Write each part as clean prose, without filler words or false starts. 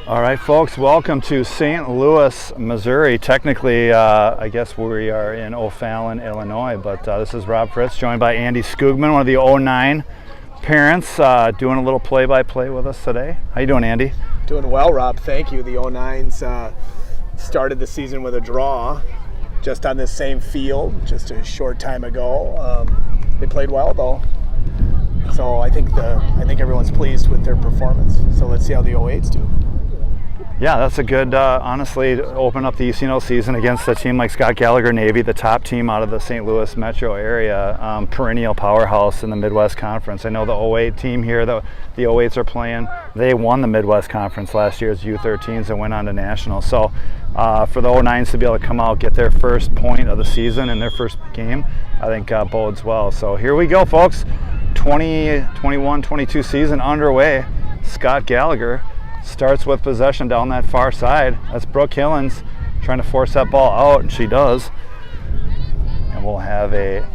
All right, folks, welcome to St. Louis, Missouri. Technically, I guess we are in O'Fallon, Illinois, but this is Rob Fritz, joined by Andy Skugman, one of the 09 parents, doing a little play-by-play with us today. How you doing, Andy? Doing well, Rob. Thank you. The 09s started the season with a draw just on this same field just a short time ago. They played well, though. So I think everyone's pleased with their performance. So let's see how the 08s do. Yeah, that's a good, honestly, to open up the ECNL season against a team like Scott Gallagher Navy, the top team out of the St. Louis metro area, perennial powerhouse in the Midwest Conference. I know the 08 team here, the 08s are playing. They won the Midwest Conference last year as U14s and went on to nationals. So for the 09s to be able to come out, get their first point of the season in their first game, I think bodes well. So here we go, folks. 2021-22 season underway. Scott Gallagher starts with possession down that far side. That's Brooke Hillens trying to force that ball out, and she does. And we'll have a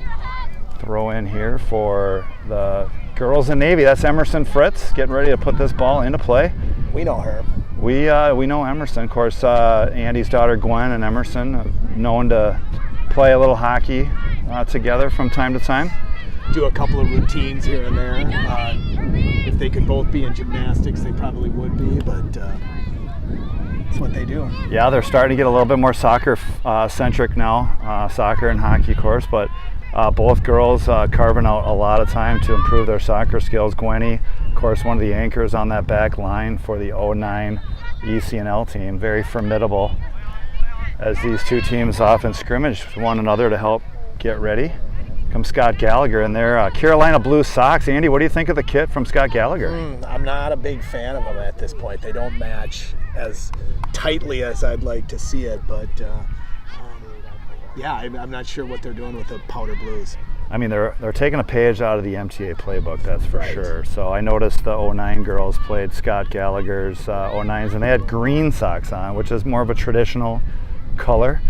throw in here for the girls in Navy. That's Emerson Fritz getting ready to put this ball into play. We know her. We know Emerson. Of course, Andy's daughter Gwen and Emerson, known to play a little hockey together from time to time. Do a couple of routines here and there. If they could both be in gymnastics, they probably would be, but that's what they do. Yeah, they're starting to get a little bit more soccer centric now, soccer and hockey, of course, but both girls carving out a lot of time to improve their soccer skills. Gwenny, of course, one of the anchors on that back line for the 09 ECNL team, very formidable as these two teams often scrimmage one another to help get ready. Comes Scott Gallagher in their Carolina blue socks. Andy, what do you think of the kit from Scott Gallagher? I'm not a big fan of them at this point. They don't match as tightly as I'd like to see it, but yeah, I'm not sure what they're doing with the powder blues. I mean, they're taking a page out of the MTA playbook, that's for sure. So I noticed the 09 girls played Scott Gallagher's 09s, and they had green socks on, which is more of a traditional color.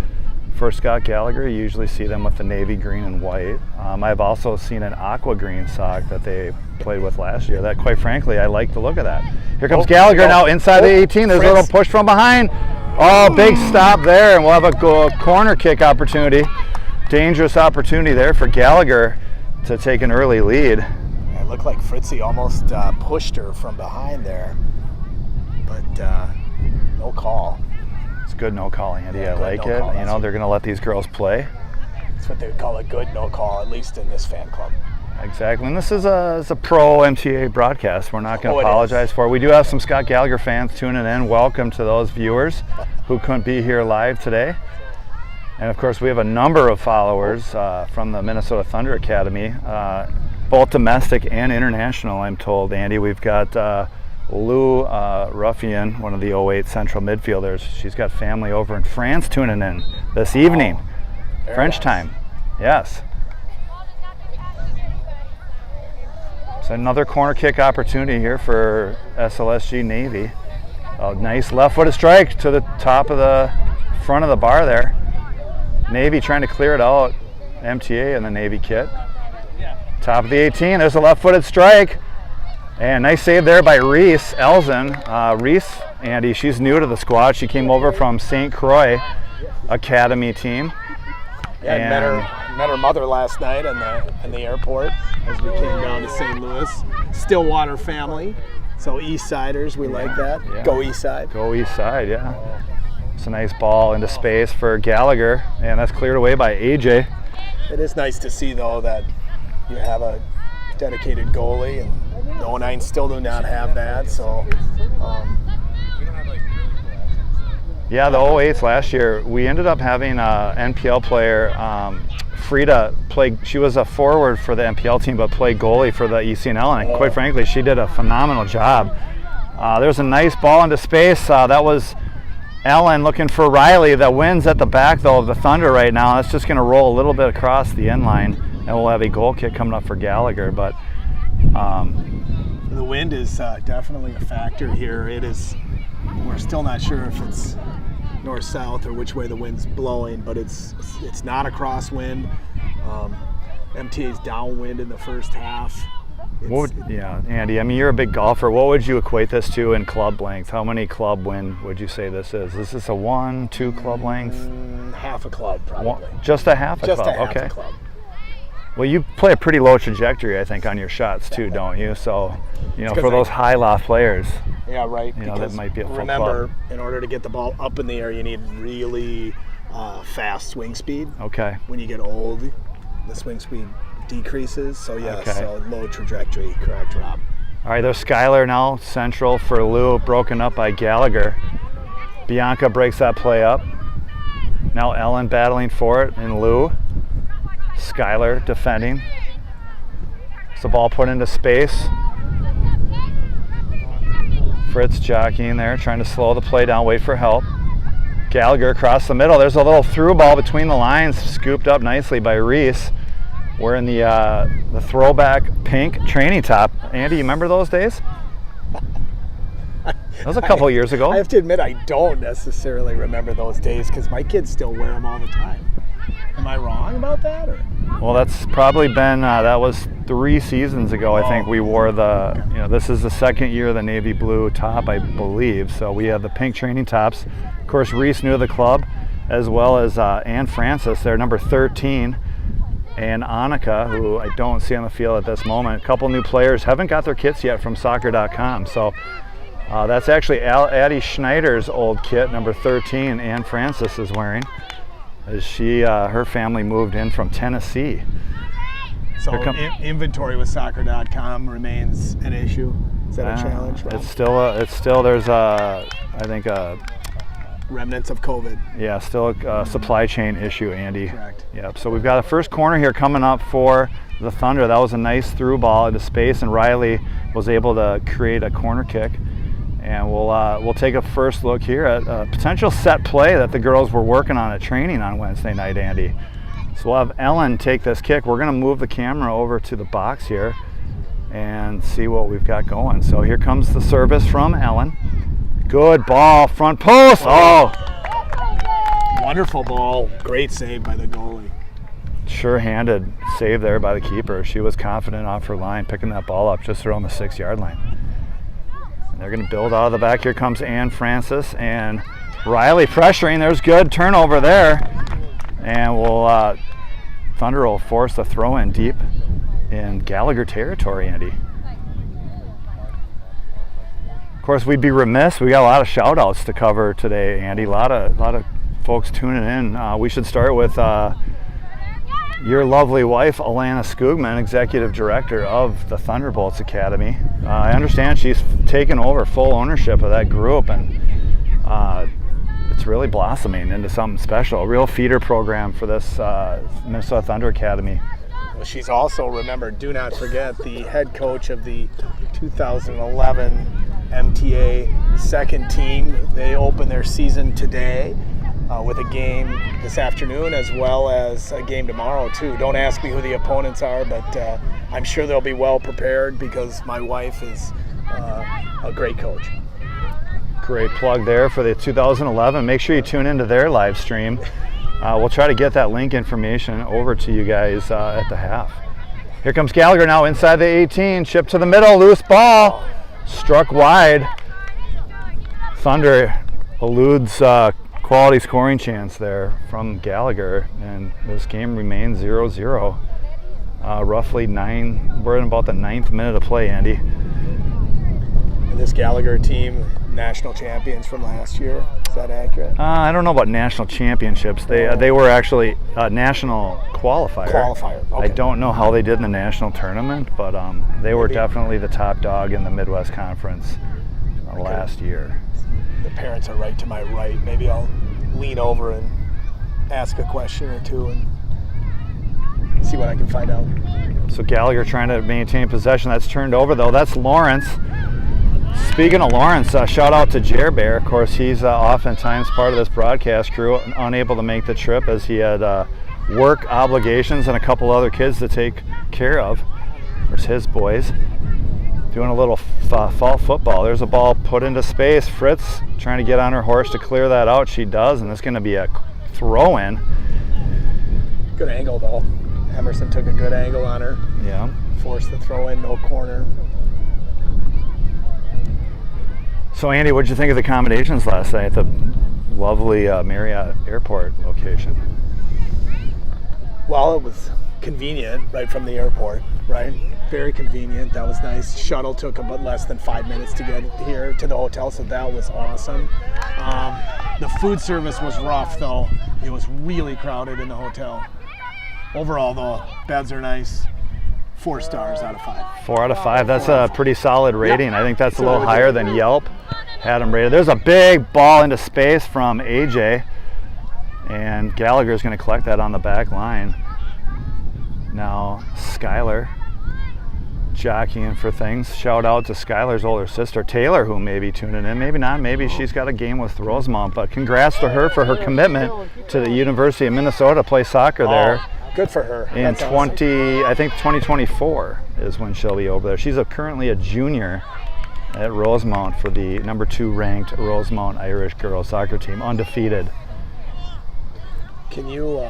For Scott Gallagher, you usually see them with the navy green and white. I've also seen an aqua green sock that they played with last year. That, quite frankly, I like the look of that. Here comes Gallagher now inside the 18. There's a little push from behind. Oh, big stop there, and we'll have a corner kick opportunity. Dangerous opportunity there for Gallagher to take an early lead. It looked like Fritzy almost pushed her from behind there, but no call. Good no call, Andy. I like it. You know, they're going to let these girls play. That's what they would call a good no call, at least in this fan club. Exactly. And this is a pro MTA broadcast. We're not going to apologize for it. We do have some Scott Gallagher fans tuning in. Welcome to those viewers who couldn't be here live today. And of course, we have a number of followers from the Minnesota Thunder Academy, both domestic and international, I'm told, Andy. We've got Lou Ruffian, one of the 08 central midfielders. She's got family over in France tuning in this evening. French time. Yes. So another corner kick opportunity here for SLSG Navy. A nice left-footed strike to the top of the front of the bar there. Navy trying to clear it out. MTA in the Navy kit. Top of the 18. There's a left-footed strike. And nice save there by Reese Elzen. Reese, Andy, she's new to the squad. She came over from St. Croix Academy team. Yeah, and met her mother last night in the airport as we came down to St. Louis. Stillwater family, so East Siders, we like that. Yeah. Go East Side. Go East Side, yeah. It's a nice ball into space for Gallagher, and that's cleared away by AJ. It is nice to see, though, that you have a dedicated goalie, and the 09 still do not have that, so yeah, the 08s last year, we ended up having a NPL player, Frida, play. She was a forward for the NPL team, but played goalie for the ECNL, and quite frankly, she did a phenomenal job. There's a nice ball into space. That was Ellen looking for Riley. The wind's at the back, though, of the Thunder right now. That's just going to roll a little bit across the end line, and we'll have a goal kick coming up for Gallagher. But the wind is definitely a factor here. It is. We're still not sure if it's north-south or which way the wind's blowing, but it's not a crosswind. MTA's downwind in the first half. Yeah, Andy, I mean, you're a big golfer. What would you equate this to in club length? How many club win would you say this is? Is this a 1, 2 club length? Half a club, probably. Just a half a club? Just a half okay. a club. Well, you play a pretty low trajectory, I think, on your shots too, don't you? So, for those high loft players. Yeah, right. That might be a full remember, club. in order to get the ball up in the air, you need really fast swing speed. Okay. When you get old, the swing speed decreases. So yes, Okay. so low trajectory, correct, Rob. All right, there's Skylar now, central for Lou, broken up by Gallagher. Bianca breaks that play up. Now Ellen battling for it, and Lou. Skylar defending. It's the ball put into space. Fritz jockeying there, trying to slow the play down, wait for help. Gallagher across the middle. There's a little through ball between the lines, scooped up nicely by Reese. We're in the throwback pink training top. Andy, you remember those days? That was a couple years ago. I have to admit, I don't necessarily remember those days because my kids still wear them all the time. Am I wrong about that? Or? Well, that's probably been, that was 3 seasons ago. I think we wore this is the second year of the navy blue top, I believe. So we have the pink training tops. Of course, Reese knew of the club, as well as Ann Francis, they're number 13. And Annika, who I don't see on the field at this moment. A couple new players haven't got their kits yet from soccer.com. So that's actually Addie Schneider's old kit, number 13, Ann Francis is wearing. As her family moved in from Tennessee. So inventory with soccer.com remains an issue. Is that a challenge, Rob? It's still there's I think remnants of COVID. Yeah, still a supply chain issue, Andy. Correct. Yep. So we've got a first corner here coming up for the Thunder. That was a nice through ball into space, and Riley was able to create a corner kick. And we'll take a first look here at a potential set play that the girls were working on at training on Wednesday night, Andy. So we'll have Ellen take this kick. We're going to move the camera over to the box here and see what we've got going. So here comes the service from Ellen. Good ball, front post. Oh! Wonderful ball. Great save by the goalie. Sure-handed save there by the keeper. She was confident off her line, picking that ball up just around the 6-yard line. And they're going to build out of the back. Here comes Ann Francis and Riley pressuring. There's good turnover there. And Thunder will force the throw in deep in Gallagher territory, Andy. Of course, we'd be remiss. We got a lot of shout outs to cover today, Andy. A lot of folks tuning in. We should start with your lovely wife, Alana Skugman, Executive Director of the Thunderbolts Academy. I understand she's taken over full ownership of that group, and it's really blossoming into something special. A real feeder program for this Minnesota Thunder Academy. Well, she's also, remember, do not forget, the head coach of the 2011 MTA second team. They open their season today with a game this afternoon, as well as a game tomorrow too. Don't ask me who the opponents are, but I'm sure they'll be well prepared because my wife is a great coach. Great plug there for the 2011. Make sure you tune into their live stream. We'll try to get that link information over to you guys at the half. Here comes Gallagher now inside the 18, chip to the middle, loose ball, struck wide. Thunder eludes quality scoring chance there from Gallagher, and this game remains 0-0. Roughly we're in about the 9th minute of play, Andy. And this Gallagher team, national champions from last year, is that accurate? I don't know about national championships. They were actually a national qualifier. Okay. I don't know how they did in the national tournament, but they were definitely the top dog in the Midwest Conference last year. The parents are right to my right. Maybe I'll lean over and ask a question or two and see what I can find out. So Gallagher trying to maintain possession. That's turned over though. That's Lawrence. Speaking of Lawrence, shout out to Jer Bear. Of course, he's oftentimes part of this broadcast crew, unable to make the trip as he had work obligations and a couple other kids to take care of. There's his boys doing a little fall football. There's a ball put into space. Fritz trying to get on her horse to clear that out. She does, and it's going to be a throw-in. Good angle, though. Emerson took a good angle on her. Yeah. Forced the throw in, no corner. So Andy, what'd you think of the accommodations last night at the lovely Marriott Airport location? Well, it was convenient right from the airport, right? Very convenient. That was nice. Shuttle took about less than 5 minutes to get here to the hotel, so that was awesome. The food service was rough, though. It was really crowded in the hotel. Overall, though, beds are nice. 4 stars out of 5. 4 out of 5. That's a pretty solid rating. I think that's a little higher than Yelp had them rated. There's a big ball into space from AJ, and Gallagher's going to collect that on the back line. Now Skylar jockeying for things. Shout out to Skylar's older sister Taylor, who may be tuning in. Maybe not. Maybe she's got a game with Rosemount. But congrats to her for her commitment to the University of Minnesota to play soccer there. Good for her. In 2024 is when she'll be over there. She's currently a junior at Rosemount for the number 2 ranked Rosemount Irish girls soccer team, undefeated. Can you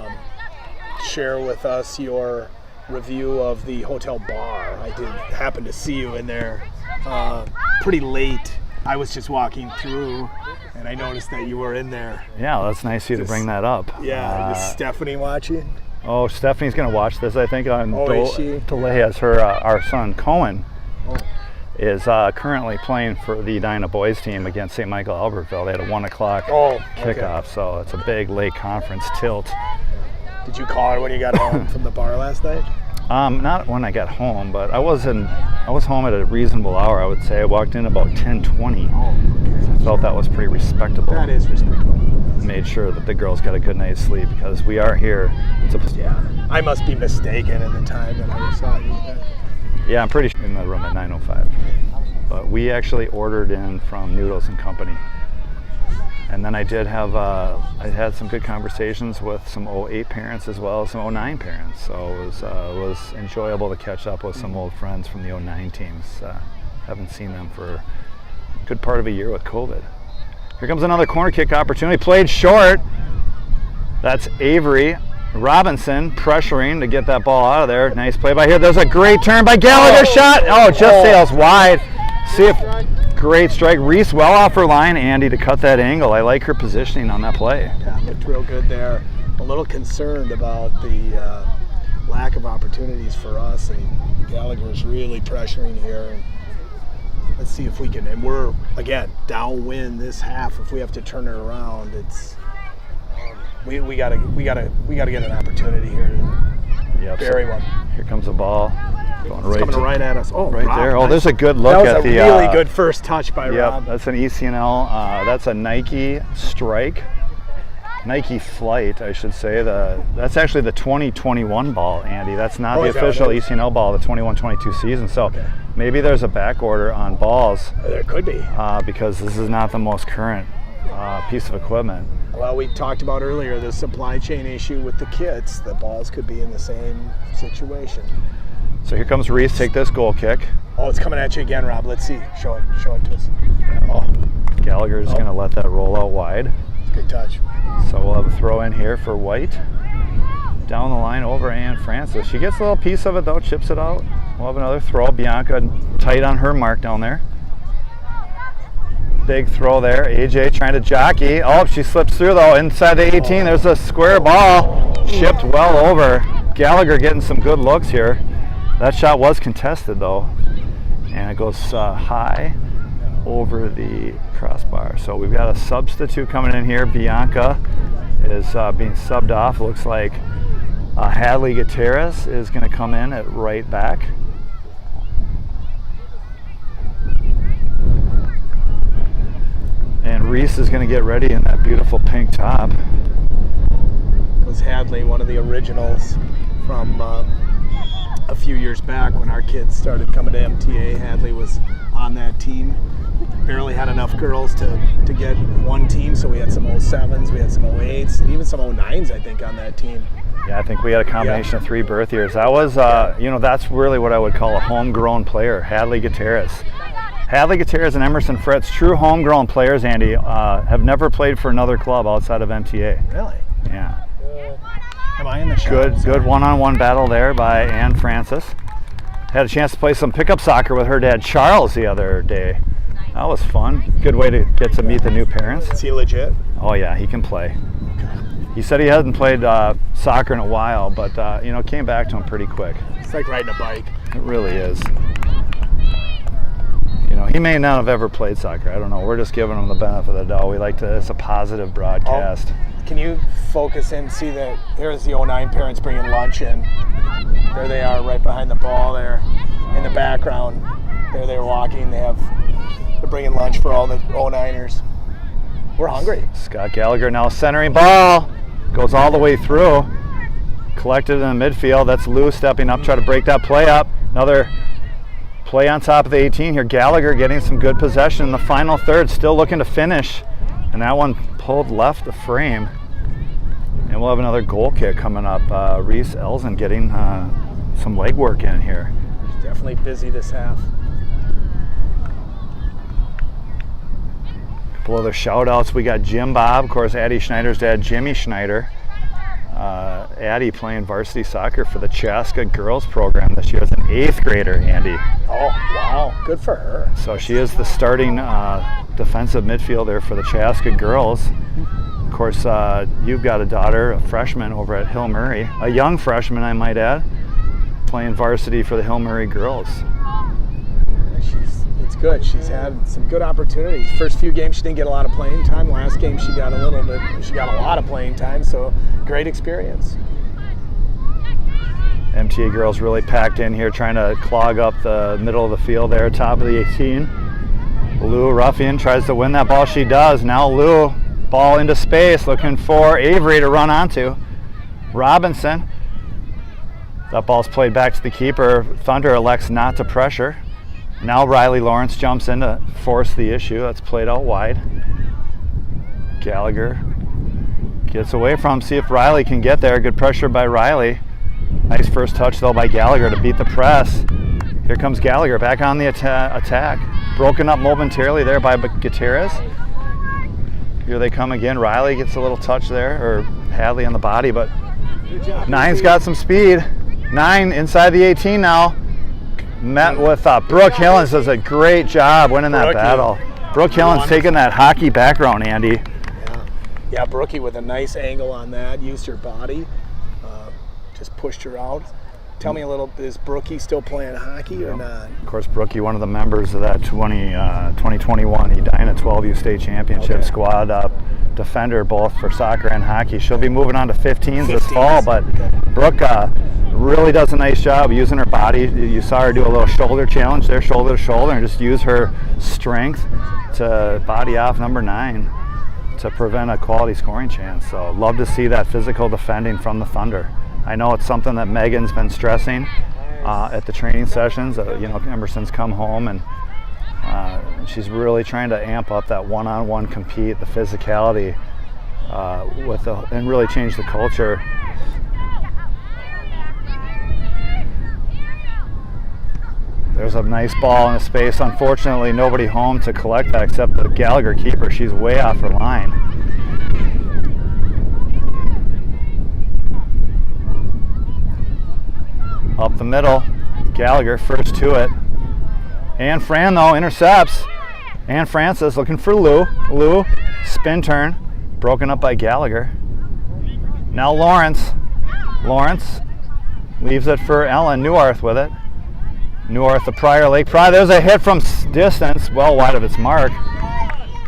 share with us your review of the hotel bar? I did happen to see you in there pretty late. I was just walking through and I noticed that you were in there. Yeah, well, that's nice of you to bring that up. Yeah, is Stephanie watching? Oh, Stephanie's going to watch this, I think, on delay, as our son Cohen is currently playing for the Edina boys team against St. Michael Albertville. They had a 1 o'clock kickoff, so it's a big late conference tilt. Did you call her when you got home from the bar last night? Not when I got home, but I was home at a reasonable hour, I would say. I walked in about 10:20. I felt that was pretty respectable. That is respectable. Made sure that the girls got a good night's sleep because we are here. I must be mistaken in the time that I saw you. Yeah, I'm pretty sure in the room at 9:05. But we actually ordered in from Noodles and Company. And then I had some good conversations with some 08 parents as well as some 09 parents. So it was enjoyable to catch up with some old friends from the 09 teams. Haven't seen them for a good part of a year with COVID. Here comes another corner kick opportunity, played short. That's Avery Robinson pressuring to get that ball out of there. Nice play by here. There's a great turn by Gallagher. Shot. Oh, just sails wide. See if great strike. Reese well off her line, Andy, to cut that angle. I like her positioning on that play. Yeah, looked real good there. A little concerned about the lack of opportunities for us, and Gallagher's really pressuring here. And let's see if we can. And we're again downwind this half. If we have to turn it around, it's we gotta get an opportunity here to bury one. Here comes the ball. It's coming right at us. Oh, right Rob, there. Oh, nice. there's a good look at the. That was a really good first touch by Rob. That's an ECNL. That's a Nike Strike, Nike Flight, I should say. That's actually the 2021 ball, Andy. That's not the official ECNL ball of the 21-22 season. So maybe there's a back order on balls. There could be. Because this is not the most current piece of equipment. Well, we talked about earlier the supply chain issue with the kits. The balls could be in the same situation. So here comes Reese, take this goal kick. Oh, it's coming at you again, Rob. Let's see. Show it to us. Oh, Gallagher's going to let that roll out wide. Good touch. So we'll have a throw in here for White. Down the line over Ann Francis. She gets a little piece of it though, chips it out. We'll have another throw. Bianca tight on her mark down there. Big throw there. AJ trying to jockey. Oh, she slips through though. Inside the 18, there's a square ball. Chipped well over. Gallagher getting some good looks here. That shot was contested though, and it goes high over the crossbar. So we've got a substitute coming in here. Bianca is being subbed off. Looks like Hadley Gutierrez is going to come in at right back. And Reese is going to get ready in that beautiful pink top. It was Hadley, one of the originals from a few years back when our kids started coming to MTA. Hadley was on that team. Barely had enough girls to get one team, so we had some 07s, we had some 08s, and even some 09s, I think, on that team. Yeah, I think we had a combination of 3 birth years. That was, that's really what I would call a homegrown player, Hadley Gutierrez. Hadley Gutierrez and Emerson Fritz, true homegrown players, Andy, have never played for another club outside of MTA. Really? Yeah. Am I in the shot? Good one-on-one battle there by Ann Francis. Had a chance to play some pickup soccer with her dad Charles the other day. That was fun. Good way to get to meet the new parents. Is he legit? Oh yeah, he can play. He said he hadn't played soccer in a while, but it came back to him pretty quick. It's like riding a bike. It really is. He may not have ever played soccer. I don't know. We're just giving him the benefit of the doubt. We like to. It's a positive broadcast. Can you focus in? See that there's the 09 parents bringing lunch in. There they are, right behind the ball there, in the background. There they're walking. They're bringing lunch for all the 09ers. We're hungry. Scott Gallagher now centering ball. Goes all the way through. Collected in the midfield. That's Lou stepping up, try to break that play up. Another play on top of the 18 here. Gallagher getting some good possession in the final third. Still looking to finish. And that one pulled left the frame. And we'll have another goal kick coming up. Reese Elzen getting some leg work in here. Definitely busy this half. Couple other shout outs. We got Jim Bob, of course, Addie Schneider's dad, Jimmy Schneider. Addie playing varsity soccer for the Chaska girls program this year as an 8th grader, Andy. Oh, wow. Good for her. So she is the starting defensive midfielder for the Chaska girls. Of course, you've got a daughter, a freshman over at Hill Murray, a young freshman, I might add, playing varsity for the Hill Murray girls. It's good. She's had some good opportunities. First few games she didn't get a lot of playing time. Last game she got a lot of playing time, so great experience. MTA girls really packed in here trying to clog up the middle of the field there, top of the 18. Lou Ruffian tries to win that ball. She does. Now Lou, ball into space, looking for Avery to run onto. Robinson. That ball's played back to the keeper. Thunder elects not to pressure. Now Riley Lawrence jumps in to force the issue. That's played out wide. Gallagher gets away from him. See if Riley can get there. Good pressure by Riley. Nice first touch though by Gallagher to beat the press. Here comes Gallagher back on the attack. Broken up momentarily there by Gutierrez. Here they come again. Riley gets a little touch there, or Hadley on the body, but Nine's got some speed. 9 inside the 18 now. Met with Brooke Hillens, does a great job winning that battle. Brooke Hillens taking that hockey background, Andy. Yeah, Brookie with a nice angle on that, used her body, just pushed her out. Tell me a little, is Brookie still playing hockey or not? Of course, Brookie, one of the members of that 2021 Edina 12U state championship squad, defender both for soccer and hockey. She'll be moving on to 15s this fall, but Brooke really does a nice job using her body. You saw her do a little shoulder challenge there, shoulder to shoulder, and just use her strength to body off number 9 to prevent a quality scoring chance. So love to see that physical defending from the Thunder. I know it's something that Megan's been stressing at the training sessions. Emerson's come home and she's really trying to amp up that one-on-one compete, the physicality, and really change the culture. There's a nice ball in the space. Unfortunately, nobody home to collect that except the Gallagher keeper. She's way off her line. Up the middle, Gallagher first to it. And Fran though intercepts. And Francis looking for Lou. Lou, spin turn, broken up by Gallagher. Now Lawrence. Lawrence leaves it for Ellen Newarth with it. Newarth, the Prior Lake. There's a hit from distance, well wide of its mark.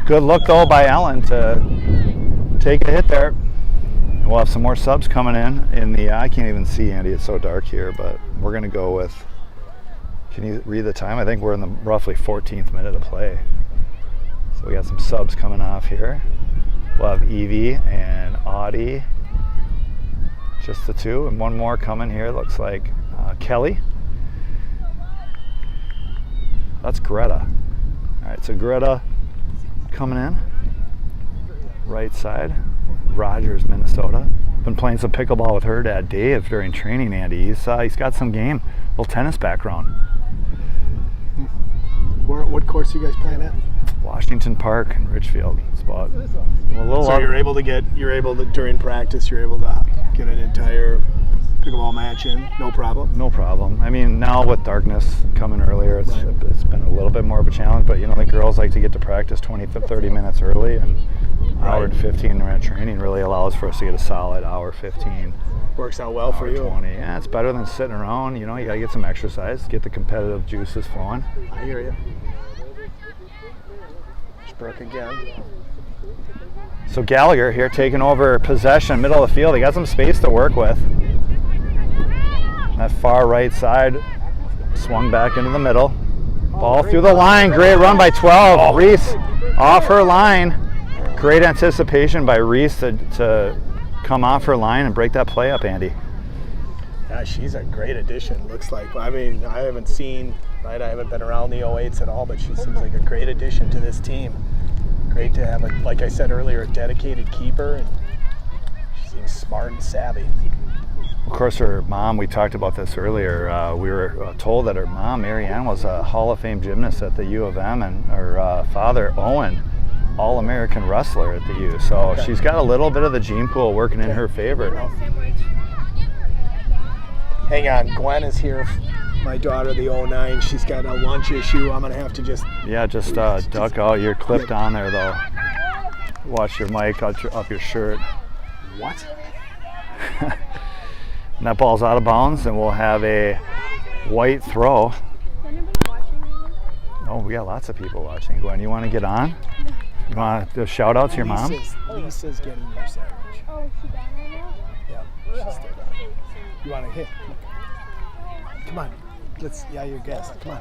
Good look though by Ellen to take a hit there. We'll have some more subs coming in the, I can't even see, Andy, it's so dark here, but we're going to go with, can you read the time? I think we're in the roughly 14th minute of play. So we got some subs coming off here. We'll have Evie and Audie, just the two, and one more coming here, looks like Kelly. That's Greta. All right, so Greta coming in, right side. Rogers, Minnesota. Been playing some pickleball with her dad, Dave, during training, Andy. He's got some game, little tennis background. What course are you guys playing at? Washington Park in Richfield. It's about a little. So you're able to during practice, you're able to get an entire pickleball match in, no problem. No problem. I mean, now with darkness coming earlier, it's been a little bit more of a challenge. But the girls like to get to practice 20 to 30 minutes early, and hour and 15-minute training really allows for us to get a solid hour 15. Works out well for you. 20. Yeah, it's better than sitting around. You gotta get some exercise, get the competitive juices flowing. I hear you. Brooke again. So Gallagher here taking over possession, middle of the field. He got some space to work with. That far right side swung back into the middle. Ball through the line. Great run by 12. Reese off her line. Great anticipation by Reese to come off her line and break that play up, Andy. Yeah, she's a great addition, looks like. I mean, I haven't been around the 08s at all, but she seems like a great addition to this team. Great to have, like I said earlier, a dedicated keeper, and she seems smart and savvy. Of course, her mom, we talked about this earlier, we were told that her mom, Marianne, was a Hall of Fame gymnast at the U of M, and her father, Owen, All-American wrestler at the U. So she's got a little bit of the gene pool working in her favor. Hang on, Gwen is here. My daughter, the 09, she's got a lunch issue. I'm going to have to just... Yeah, just duck out. You're clipped on there, though. Watch your mic up your shirt. What? And that ball's out of bounds, and we'll have a white throw. Oh, we got lots of people watching. Gwen, you want to get on? You want to shout out to your mom? Lisa's getting your sandwich. Oh, she got right now? Yeah, she's still down. You want to hit? Come on. You're a guest. Come on.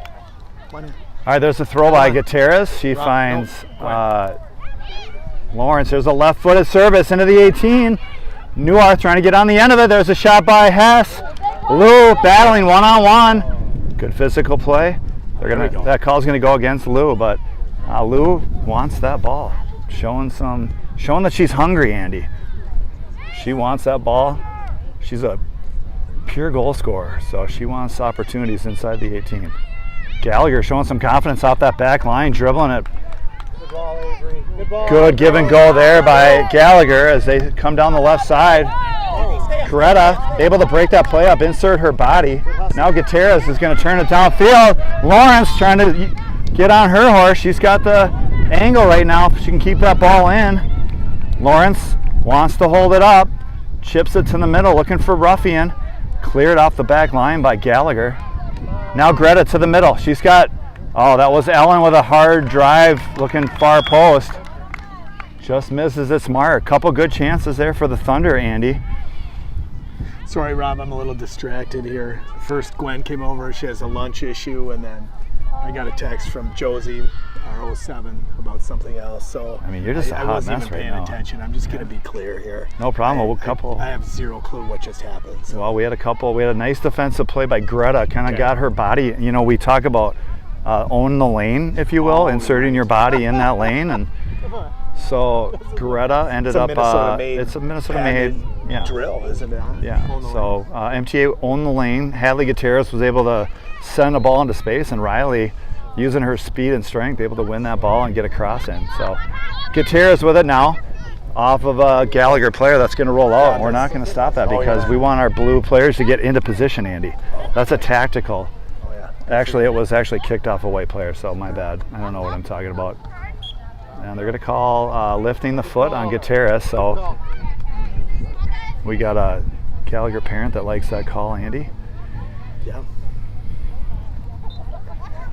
Come on in. All right, there's a throw by Gutierrez. She finds Lawrence. There's a left-footed service into the 18. Neuarth trying to get on the end of it. There's a shot by Hess. Lou battling one-on-one. Good physical play. That call's going to go against Lou, but Lou wants that ball. Showing that she's hungry, Andy. She wants that ball. She's a pure goal scorer, so she wants opportunities inside the 18. Gallagher showing some confidence off that back line, dribbling it. Good ball, Avery. Good ball. Good give and go there by Gallagher as they come down the left side. Greta able to break that play up, insert her body. Now Gutierrez is going to turn it downfield. Lawrence trying to get on her horse. She's got the angle right now. She can keep that ball in. Lawrence wants to hold it up. Chips it to the middle, looking for Ruffian. Cleared off the back line by Gallagher. Now Greta to the middle. She's got, that was Ellen with a hard drive looking far post. Just misses its mark. Couple good chances there for the Thunder, Andy. Sorry, Rob, I'm a little distracted here. First, Gwen came over. She has a lunch issue, and then I got a text from Josie, our 07, about something else. So I mean, you're just a hot wasn't mess even right paying now. attention. I'm just going to be clear here. No problem. I have zero clue what just happened. So. Well, we had a nice defensive play by Greta. Kind of got her body. We talk about own the lane, if you will, inserting your body in that lane, and so Greta ended up. It's a Minnesota-made drill, isn't it? Yeah. So MTA owned the lane. Hadley Gutierrez was able to send a ball into space, and Riley, using her speed and strength, able to win that ball and get a cross in. So Gutierrez with it now, off of a Gallagher player that's going to roll out. And we're not going to stop that because we want our blue players to get into position, Andy. That's a tactical. Actually, it was kicked off a white player, so my bad. I don't know what I'm talking about. And they're going to call lifting the foot on Gutierrez. So we got a Gallagher parent that likes that call, Andy. Yeah.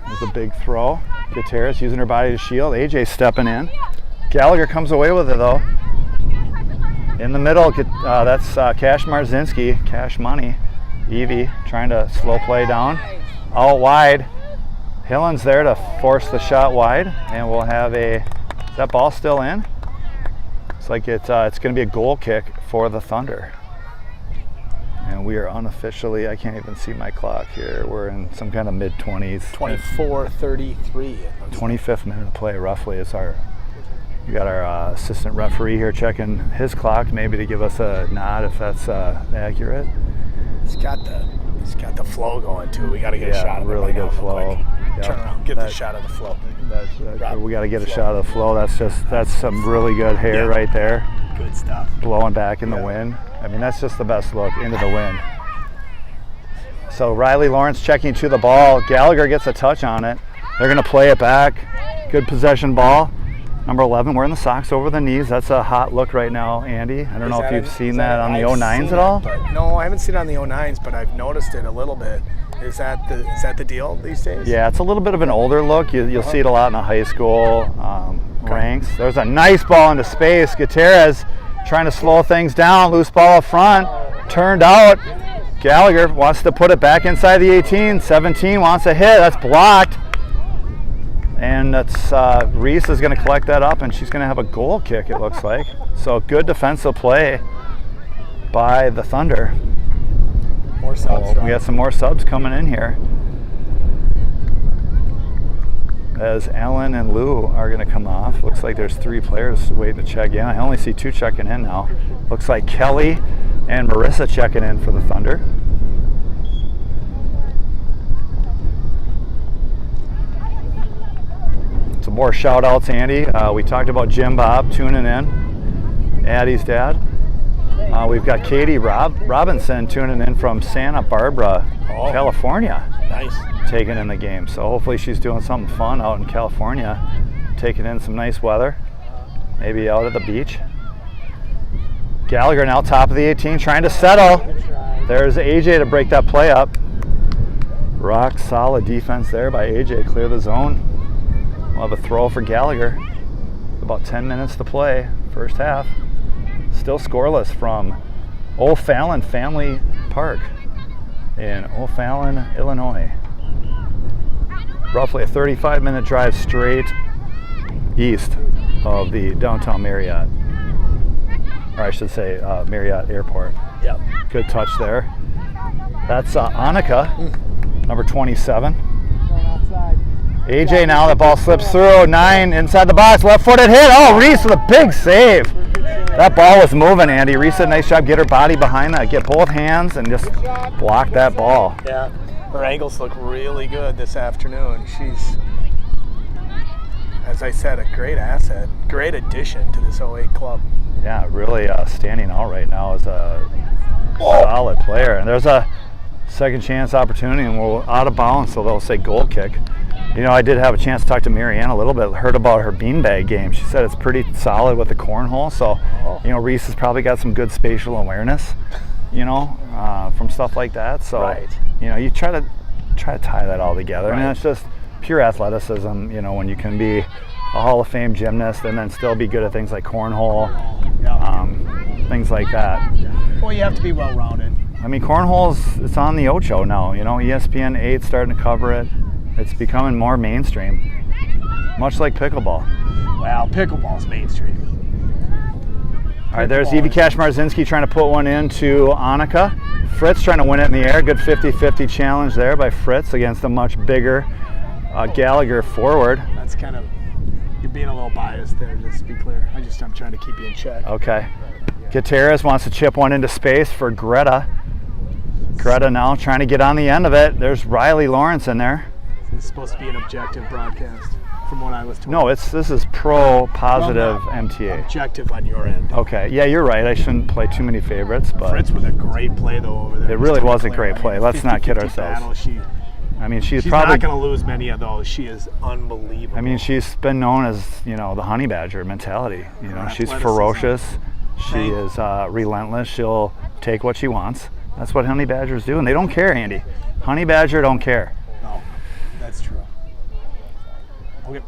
There's a big throw. Gutierrez using her body to shield. AJ stepping in. Gallagher comes away with it though. In the middle, that's Cash Marzinski, Cash Money. Evie trying to slow play down. Out wide. Hillen's there to force the shot wide, and we'll have is that ball still in? It's like it's going to be a goal kick for the Thunder. And we are unofficially, I can't even see my clock here. We're in some kind of mid-20s. 24:33. 25th minute of play, roughly. We got our assistant referee here checking his clock, maybe to give us a nod if that's accurate. He's got the flow going too. We got to get a shot of it. Really good flow. Turn around, get the shot of the flow. We got to get a shot of the flow. That's some really good hair right there. Good stuff. Blowing back in the wind. I mean, that's just the best look, into the wind. So Riley Lawrence checking to the ball. Gallagher gets a touch on it. They're going to play it back. Good possession ball. Number 11 wearing the socks over the knees. That's a hot look right now, Andy. I don't know if you've seen that on the 09s at all. No, I haven't seen it on the 09s, but I've noticed it a little bit. Is that the deal these days? Yeah, it's a little bit of an older look. You'll see it a lot in the high school ranks. There's a nice ball into space. Gutierrez trying to slow things down. Loose ball up front. Turned out. Gallagher wants to put it back inside the 18. 17 wants a hit. That's blocked. And that's Reese is going to collect that up, and she's going to have a goal kick, it looks like. So good defensive play by the Thunder. More subs. We got some more subs coming in here, as Ellen and Lou are going to come off. Looks like there's 3 players waiting to check in. I only see 2 checking in now. Looks like Kelly and Marissa checking in for the Thunder. Some more shout outs, Andy. We talked about Jim Bob tuning in, Addie's dad. We've got Katie Robinson tuning in from Santa Barbara, California. Nice. Taking in the game. So hopefully she's doing something fun out in California, taking in some nice weather, maybe out at the beach. Gallagher now top of the 18, trying to settle. There's AJ to break that play up. Rock solid defense there by AJ, clear the zone. We'll have a throw for Gallagher. About 10 minutes to play, first half. Still scoreless from O'Fallon Family Park in O'Fallon, Illinois. Roughly a 35-minute drive straight east of the downtown Marriott. Or I should say Marriott Airport. Yep. Good touch there. That's Annika, number 27. AJ now, the ball slips through, 9 inside the box, left-footed hit. Oh, Reese with a big save. That ball was moving, Andy. Reese did a nice job, get her body behind that, get both hands and just block that ball. Yeah, her ankles look really good this afternoon. She's, as I said, a great asset, great addition to this 08 club. Yeah, really standing out right now as a solid player. And there's a second chance opportunity, and we're out of bounds, so they'll say goal kick. You know, I did have a chance to talk to Marianne a little bit, heard about her beanbag game. She said it's pretty solid with the cornhole, so, you know, Reese has probably got some good spatial awareness, you know, from stuff like that. So, you know, you try to tie that all together. And it's just pure athleticism, you know, when you can be a Hall of Fame gymnast and then still be good at things like cornhole, things like that. Well, you have to be well-rounded. I mean, it's on the Ocho now, you know, ESPN 8 starting to cover it. It's becoming more mainstream, much like pickleball. Well, pickleball's mainstream. All right, there's Evie Kaczmarzinski trying to put one into Annika. Fritz trying to win it in the air. Good 50-50 challenge there by Fritz against a much bigger Gallagher forward. That's kind of, you're being a little biased there, just to be clear. I'm trying to keep you in check. Okay. Gutierrez wants to chip one into space for Greta. Greta now trying to get on the end of it. There's Riley Lawrence in there. It's supposed to be an objective broadcast, from what I was told. No, this is pro-positive MTA. Objective on your end. Okay, yeah, you're right. I shouldn't play too many favorites, but Fritz with a great play though over there. It really was a great play. Let's not kid ourselves. I mean, she's probably not going to lose many of those. She is unbelievable. I mean, she's been known as, you know, the honey badger mentality. You know, she's ferocious. She is relentless. She'll take what she wants. That's what honey badgers do, and they don't care, Andy. Honey badger don't care. That's true. Okay.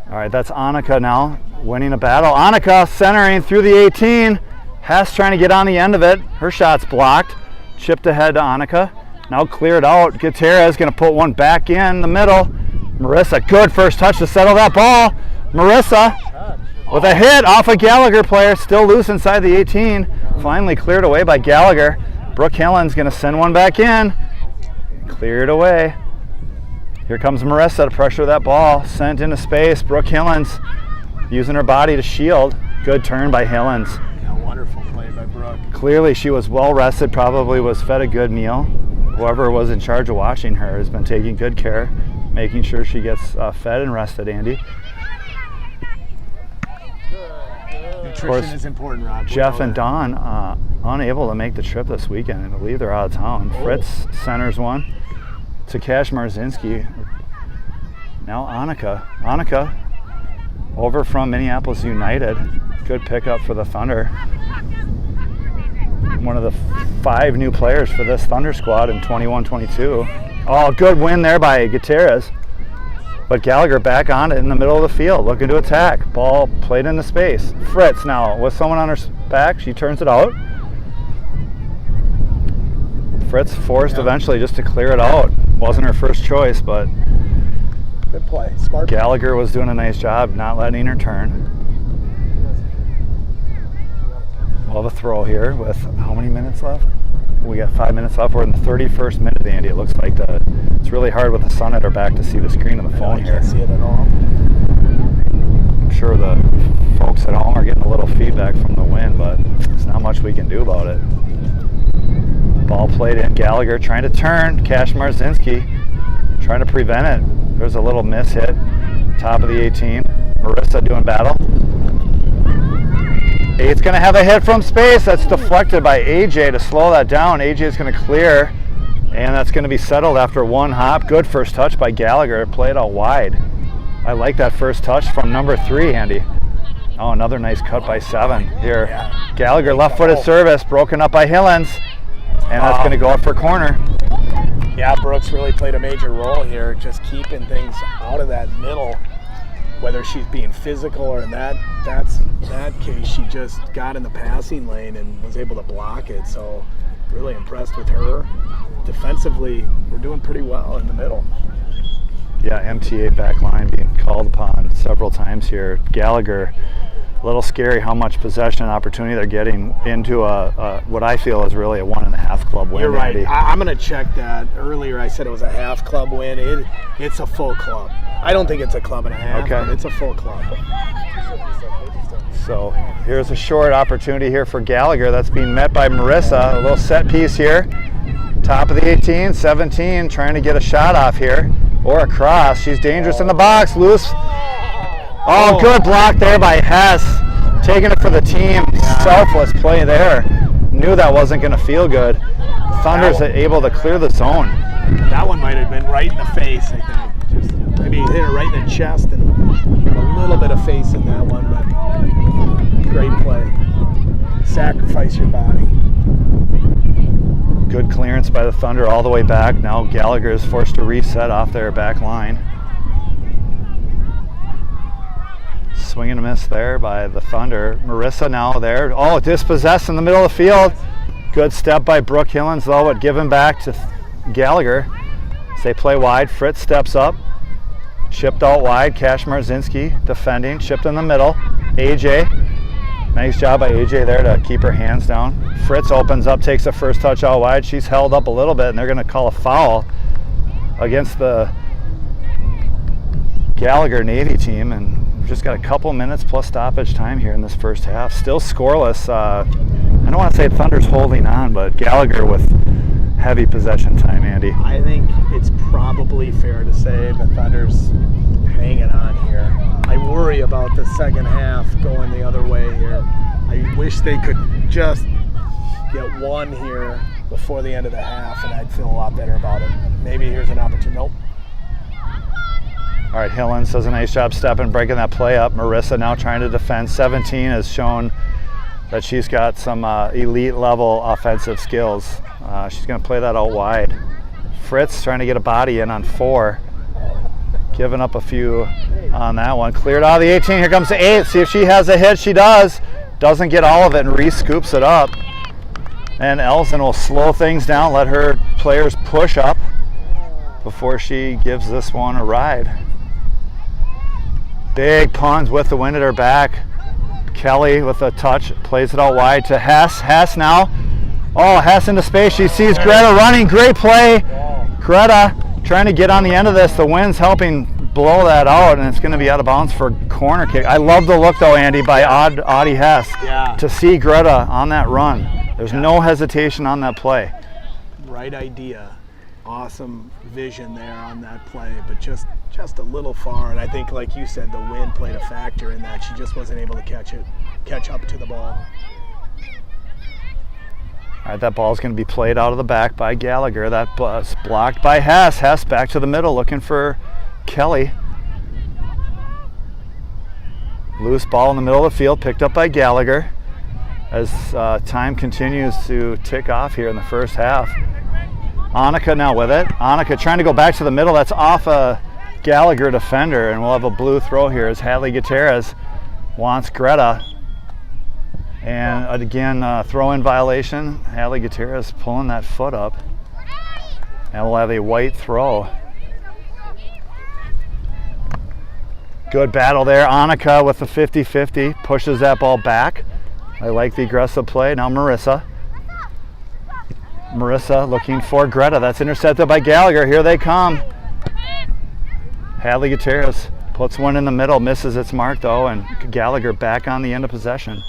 All right, that's Annika now winning a battle. Annika centering through the 18. Hess trying to get on the end of it. Her shot's blocked. Chipped ahead to Annika. Now cleared out. Gutierrez going to put one back in the middle. Marissa, good first touch to settle that ball. Marissa with a hit off a Gallagher player. Still loose inside the 18. Finally cleared away by Gallagher. Brooke Hillen's going to send one back in. Cleared away. Here comes Marissa to pressure that ball. Sent into space. Brooke Hillens using her body to shield. Good turn by Hillens. Yeah, wonderful play by Brooke. Clearly she was well rested, probably was fed a good meal. Whoever was in charge of watching her has been taking good care. making sure she gets fed and rested, Andy. Nutrition is important, Rob. Jeff and Dawn unable to make the trip this weekend. I believe they're out of town. Fritz centers one to Cash Marzinski. Now Annika over from Minneapolis United. Good pickup for the Thunder. One of the 5 new players for this Thunder squad in 21-22. Oh, good win there by Gutierrez. But Gallagher back on it in the middle of the field, looking to attack. Ball played into space. Fritz now with someone on her back. She turns it out. Fritz forced eventually just to clear it out. Wasn't her first choice, but good play. Smart. Gallagher was doing a nice job not letting her turn. We'll have a throw here with how many minutes left? We got 5 minutes left. We're in the 31st minute, Andy. It looks like it's really hard with the sun at our back to see the screen on the phone here. I can't see it at all. I'm sure the folks at home are getting a little feedback from the wind, but there's not much we can do about it. Ball played in. Gallagher trying to turn. Cash Marzinski trying to prevent it. There's a little miss hit. Top of the 18. Marissa doing battle. It's going to have a hit from space. That's deflected by AJ to slow that down. AJ is going to clear, and that's going to be settled after one hop. Good first touch by Gallagher. Played out wide. I like that first touch from number 3, Andy. Oh, another nice cut by 7 here. Yeah. Gallagher left-footed service, broken up by Hillens, and that's going to go up for corner. Yeah, Brooks really played a major role here, just keeping things out of that middle. Whether she's being physical or in that case, she just got in the passing lane and was able to block it. So really impressed with her. Defensively, we're doing pretty well in the middle. Yeah, MTA back line being called upon several times here. Gallagher, a little scary how much possession and opportunity they're getting into what I feel is really a 1.5 club win. You're right. Andy. I'm going to check that. Earlier I said it was a half club win. It's a full club. I don't think it's a club and a half, okay. But it's a full club. So here's a short opportunity here for Gallagher. That's being met by Marissa. A little set piece here. Top of the 18, 17, trying to get a shot off here. Or a cross. She's dangerous in the box. Loose. Oh, good block there by Hess. Taking it for the team. Selfless play there. Knew that wasn't going to feel good. Thunder's able to clear the zone. That one might have been right in the face, I think. Just maybe hit her right in the chest and got a little bit of face in that one, but great play. Sacrifice your body. Good clearance by the Thunder all the way back. Now Gallagher is forced to reset off their back line. Swing and a miss there by the Thunder. Marissa now there. Oh, dispossessed in the middle of the field. Good step by Brooke Hillens though, but given back to Gallagher. As they play wide, Fritz steps up. Chipped out wide. Cash Marzinski defending. Chipped in the middle. AJ. Nice job by AJ there to keep her hands down. Fritz opens up, takes the first touch out wide. She's held up a little bit, and they're going to call a foul against the Gallagher Navy team. And we've just got a couple minutes plus stoppage time here in this first half. Still scoreless. I don't want to say Thunder's holding on, but Gallagher with heavy possession time, Andy. I think it's probably fair to say the Thunder's hanging on here. I worry about the second half going the other way here. I wish they could just get one here before the end of the half, and I'd feel a lot better about it. Maybe here's an opportunity. Nope. All right, Hillens does a nice job stepping, breaking that play up. Marissa now trying to defend. 17 has shown that she's got some elite level offensive skills. She's going to play that out wide. Fritz trying to get a body in on 4. Giving up a few on that one. Cleared out of the 18. Here comes the 8. See if she has a hit. She does. Doesn't get all of it, and Reese scoops it up. And Elson will slow things down, let her players push up before she gives this one a ride. Big puns with the wind at her back. Kelly with a touch, plays it out wide to Hess. Hess now. Oh, Hess into space. She sees Greta running. Great play. Greta trying to get on the end of this. The wind's helping blow that out, and it's going to be out of bounds for corner kick. I love the look, though, Andy, by Audie Hess. Yeah. To see Greta on that run. There's no hesitation on that play. Right idea. awesome vision there on that play, but just a little far. And I think, like you said, the wind played a factor in that. She just wasn't able to catch up to the ball. All right, that ball's going to be played out of the back by Gallagher. That's blocked by Hess. Hess back to the middle looking for Kelly. Loose ball in the middle of the field, picked up by Gallagher as time continues to tick off here in the first half. Annika now with it. Annika trying to go back to the middle. That's off a Gallagher defender, and we'll have a blue throw here as Hadley Gutierrez wants Greta. And again, throw-in violation. Hadley Gutierrez pulling that foot up. And we'll have a white throw. Good battle there. Annika with the 50-50 pushes that ball back. I like the aggressive play. Now Marissa. Marissa looking for Greta. That's intercepted by Gallagher. Here they come. Hadley Gutierrez puts one in the middle, misses its mark though, and Gallagher back on the end of possession.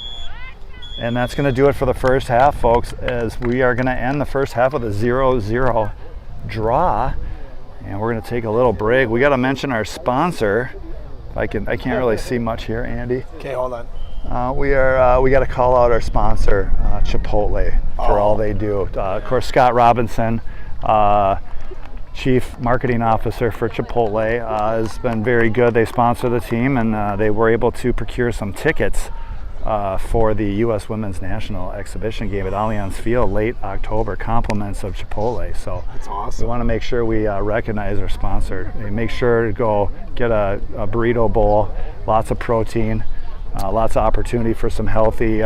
And that's going to do it for the first half, folks, as we are going to end the first half with a 0-0 draw. And we're going to take a little break. We got to mention our sponsor. I can't really see much here, Andy. Okay, hold on. We got to call out our sponsor, Chipotle, for all they do. Of course, Scott Robinson, Chief Marketing Officer for Chipotle, has been very good. They sponsor the team, and they were able to procure some tickets for the U.S. Women's National Exhibition game at Allianz Field late October, compliments of Chipotle. So that's awesome. We want to make sure we recognize our sponsor. And make sure to go get a burrito bowl, lots of protein, lots of opportunity for some healthy,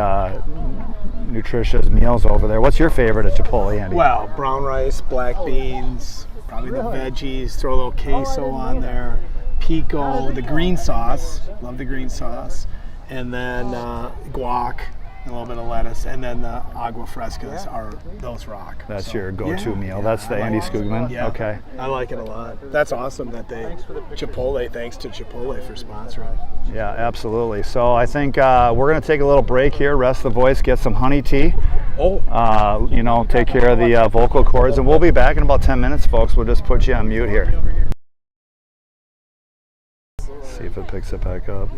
nutritious meals over there. What's your favorite at Chipotle, Andy? Well, brown rice, black beans, probably the veggies, throw a little queso on there, pico, the green sauce, love the green sauce, and then guac, a little bit of lettuce, and then the agua frescas those rock. That's your go-to meal. That's the Andy Skugman? Yeah, okay. I like it a lot. That's awesome that thanks to Chipotle for sponsoring. Yeah, absolutely. So I think we're going to take a little break here, rest the voice, get some honey tea. Take care of the vocal cords, and we'll be back in about 10 minutes, folks. We'll just put you on mute here. See if it picks it back up.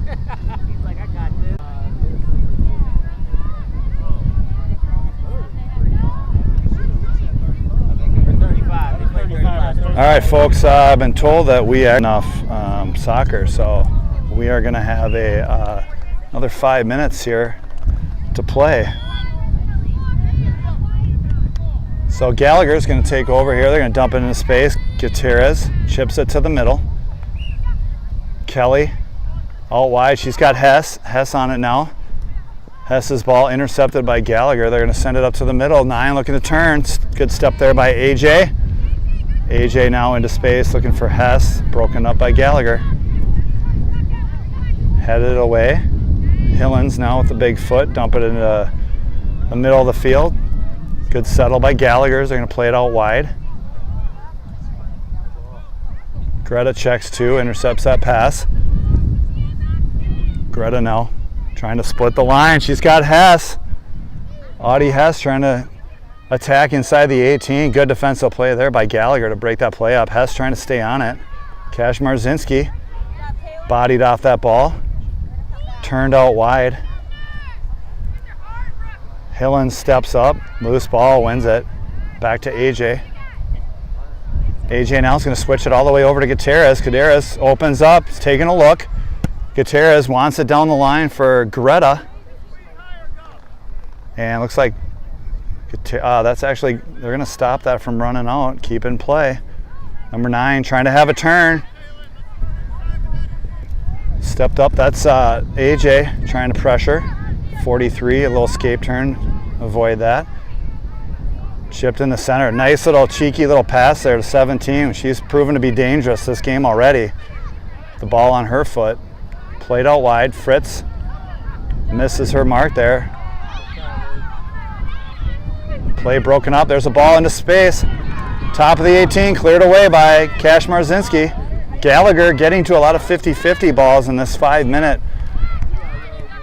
He's like, I got this. All right, folks, I've been told that we have enough soccer, so we are going to have another 5 minutes here to play. So Gallagher's going to take over here. They're going to dump it into space. Gutierrez chips it to the middle. Kelly out wide. She's got Hess. Hess on it now. Hess's ball intercepted by Gallagher. They're going to send it up to the middle. 9 looking to turn. Good step there by AJ. AJ now into space looking for Hess. Broken up by Gallagher. Headed away. Hillens now with the big foot. Dump it into the middle of the field. Good settle by Gallagher. They're going to play it out wide. Greta checks 2. Intercepts that pass. Greta now trying to split the line. She's got Hess. Audie Hess trying to attack inside the 18. Good defensive play there by Gallagher to break that play up. Hess trying to stay on it. Cash Marzinski bodied off that ball. Turned out wide. Hillen steps up. Loose ball, wins it. Back to AJ. AJ now is going to switch it all the way over to Gutierrez. Gutierrez opens up. He's taking a look. Gutierrez wants it down the line for Greta. And looks like that's actually, they're going to stop that from running out. Keep in play. Number 9 trying to have a turn. Stepped up. That's AJ trying to pressure. 43, a little escape turn. Avoid that. Chipped in the center. Nice little cheeky little pass there to 17. She's proven to be dangerous this game already. The ball on her foot. Played out wide. Fritz misses her mark there. Play broken up. There's a ball into space. Top of the 18, cleared away by Cash Marzinski. Gallagher getting to a lot of 50-50 balls in this 5 minute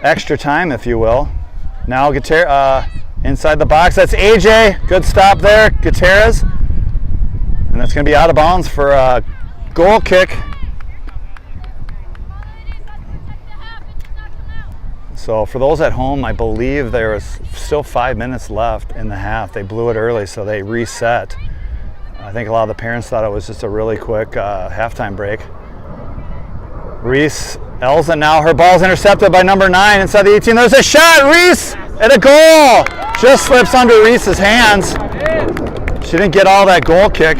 extra time, if you will. Now inside the box, that's AJ. Good stop there, Gutierrez. And that's going to be out of bounds for a goal kick. So for those at home, I believe there was still 5 minutes left in the half. They blew it early, so they reset. I think a lot of the parents thought it was just a really quick halftime break. Reese Elza now, her ball's intercepted by number 9 inside the 18. There's a shot, Reese, and a goal. Just slips under Reese's hands. She didn't get all that goal kick,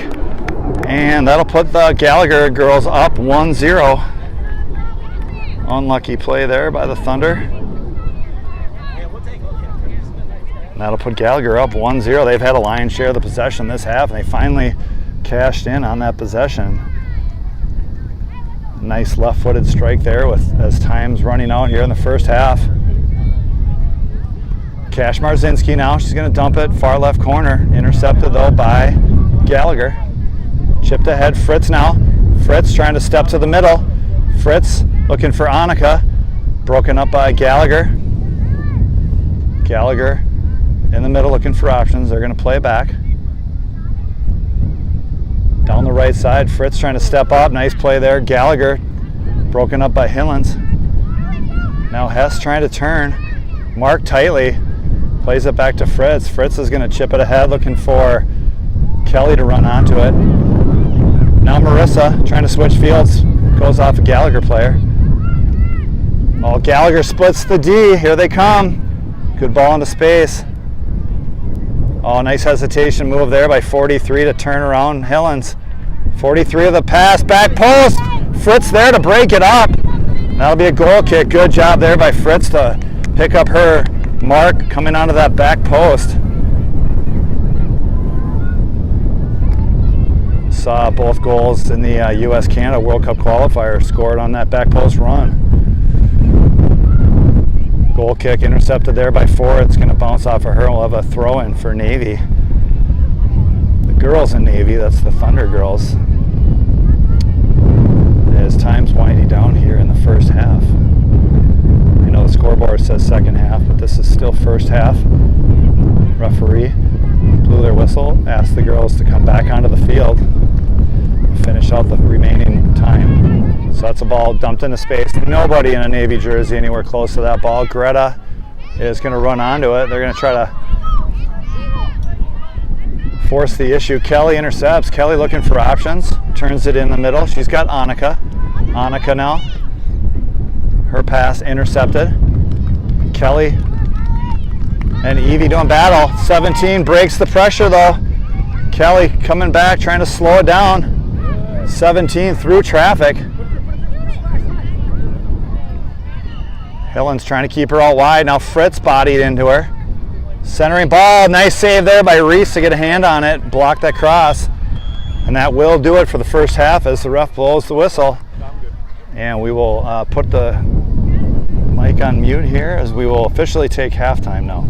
and that'll put the Gallagher girls up 1-0. Unlucky play there by the Thunder. And that'll put Gallagher up 1-0. They've had a lion's share of the possession this half, and they finally cashed in on that possession. Nice left-footed strike there as time's running out here in the first half. Cash Marzinski now, she's going to dump it, far left corner. Intercepted though by Gallagher. Chipped ahead, Fritz now. Fritz trying to step to the middle. Fritz looking for Annika. Broken up by Gallagher. Gallagher in the middle looking for options. They're going to play back. Down the right side, Fritz trying to step up. Nice play there. Gallagher broken up by Hillens. Now Hess trying to turn. Mark tightly. Plays it back to Fritz. Fritz is going to chip it ahead looking for Kelly to run onto it. Now Marissa trying to switch fields. Goes off a Gallagher player. Oh, Gallagher splits the D. Here they come. Good ball into space. Oh, nice hesitation move there by 43 to turn around Hillens. 43 of the pass, back post. Fritz there to break it up. That'll be a goal kick. Good job there by Fritz to pick up her mark coming onto that back post. Saw both goals in the U.S.-Canada World Cup qualifier scored on that back post run. Goal kick intercepted there by Ford. It's going to bounce off of her. We'll have a throw-in for Navy. The girls in Navy, that's the Thunder girls. As time's winding down here in the first half. I know the scoreboard says second half, but this is still first half. Referee blew their whistle, asked the girls to come back onto the field, finish out the remaining time. So So that's a ball dumped into space. Nobody in a Navy jersey anywhere close to that ball. Greta is going to run onto it. They're going to try to force the issue. Kelly intercepts. Kelly looking for options. Turns it in the middle. She's got Annika. Annika now. Her pass intercepted. Kelly and Evie doing battle. 17 breaks the pressure though. Kelly coming back, trying to slow it down. 17 through traffic. Hillen's trying to keep her out wide. Now Fritz bodied into her. Centering ball. Nice save there by Reese to get a hand on it. Block that cross. And that will do it for the first half as the ref blows the whistle. And we will put the mic on mute here as we will officially take halftime now.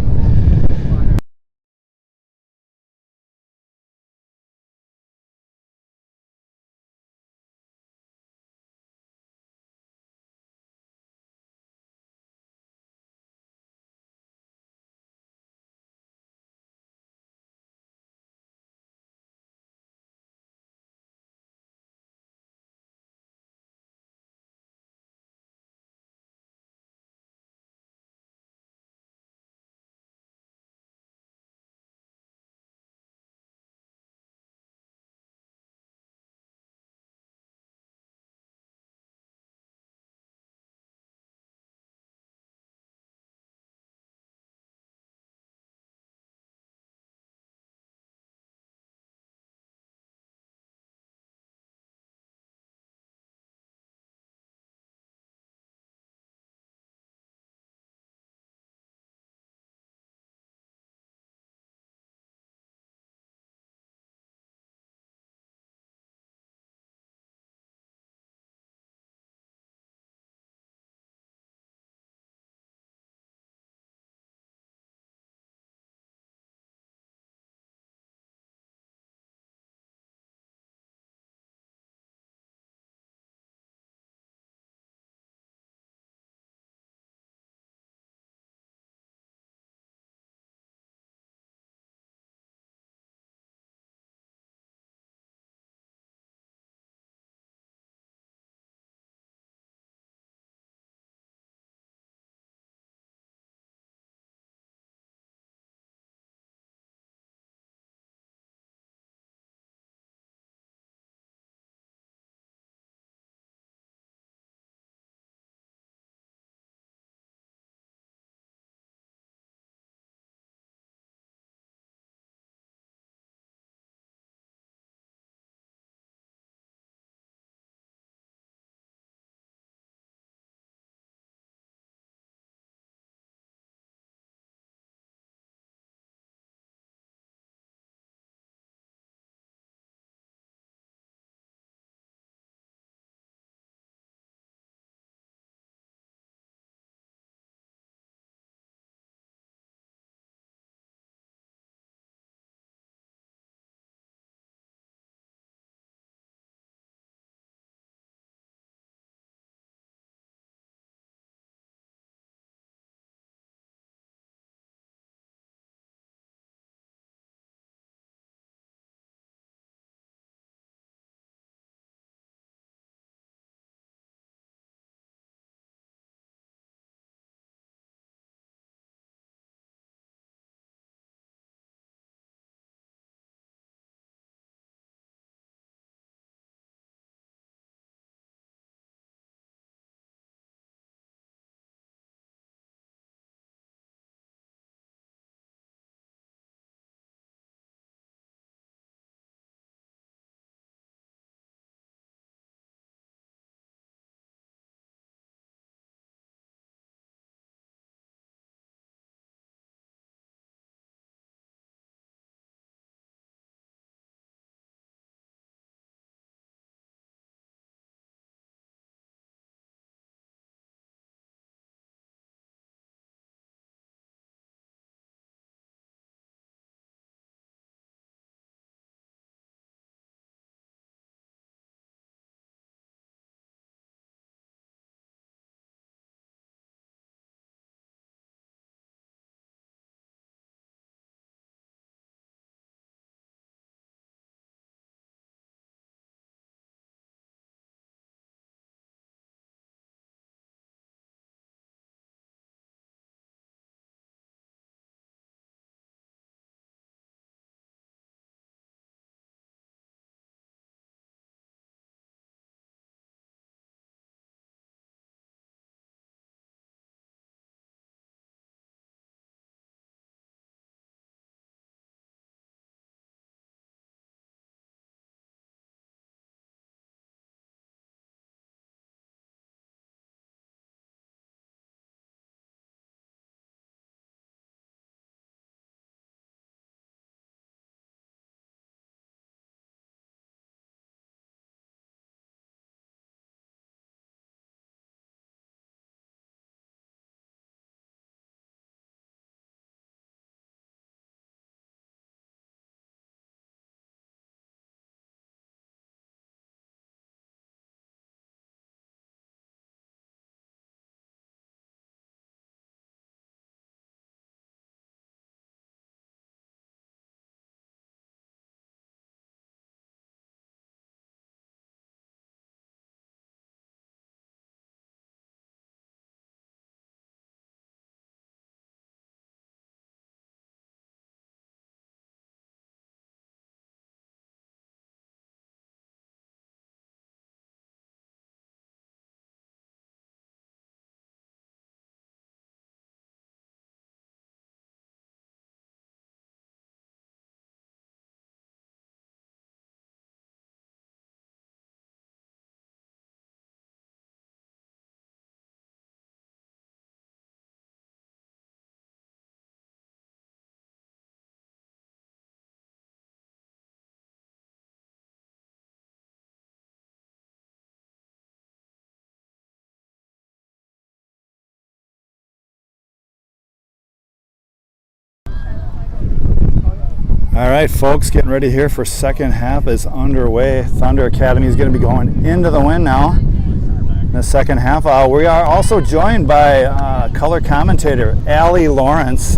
All right, folks, getting ready here for second half is underway. Thunder Academy is going to be going into the wind now in the second half. We are also joined by color commentator Allie Lawrence,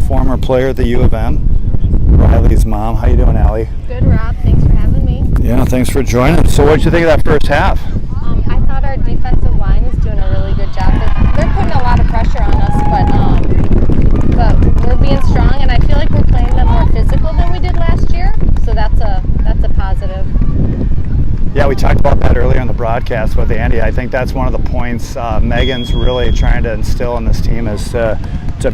former player at the U of M. Riley's mom. How you doing, Allie? Good, Rob. Thanks for having me. Yeah, thanks for joining. So what did you think of that first half? I thought our defensive line is doing a really good job. They're putting a lot of pressure on us, but we're being strong, and I feel like we're playing them more physical than we did last year. So that's a positive. Yeah, we talked about that earlier in the broadcast with Andy. I think that's one of the points Megan's really trying to instill in this team is to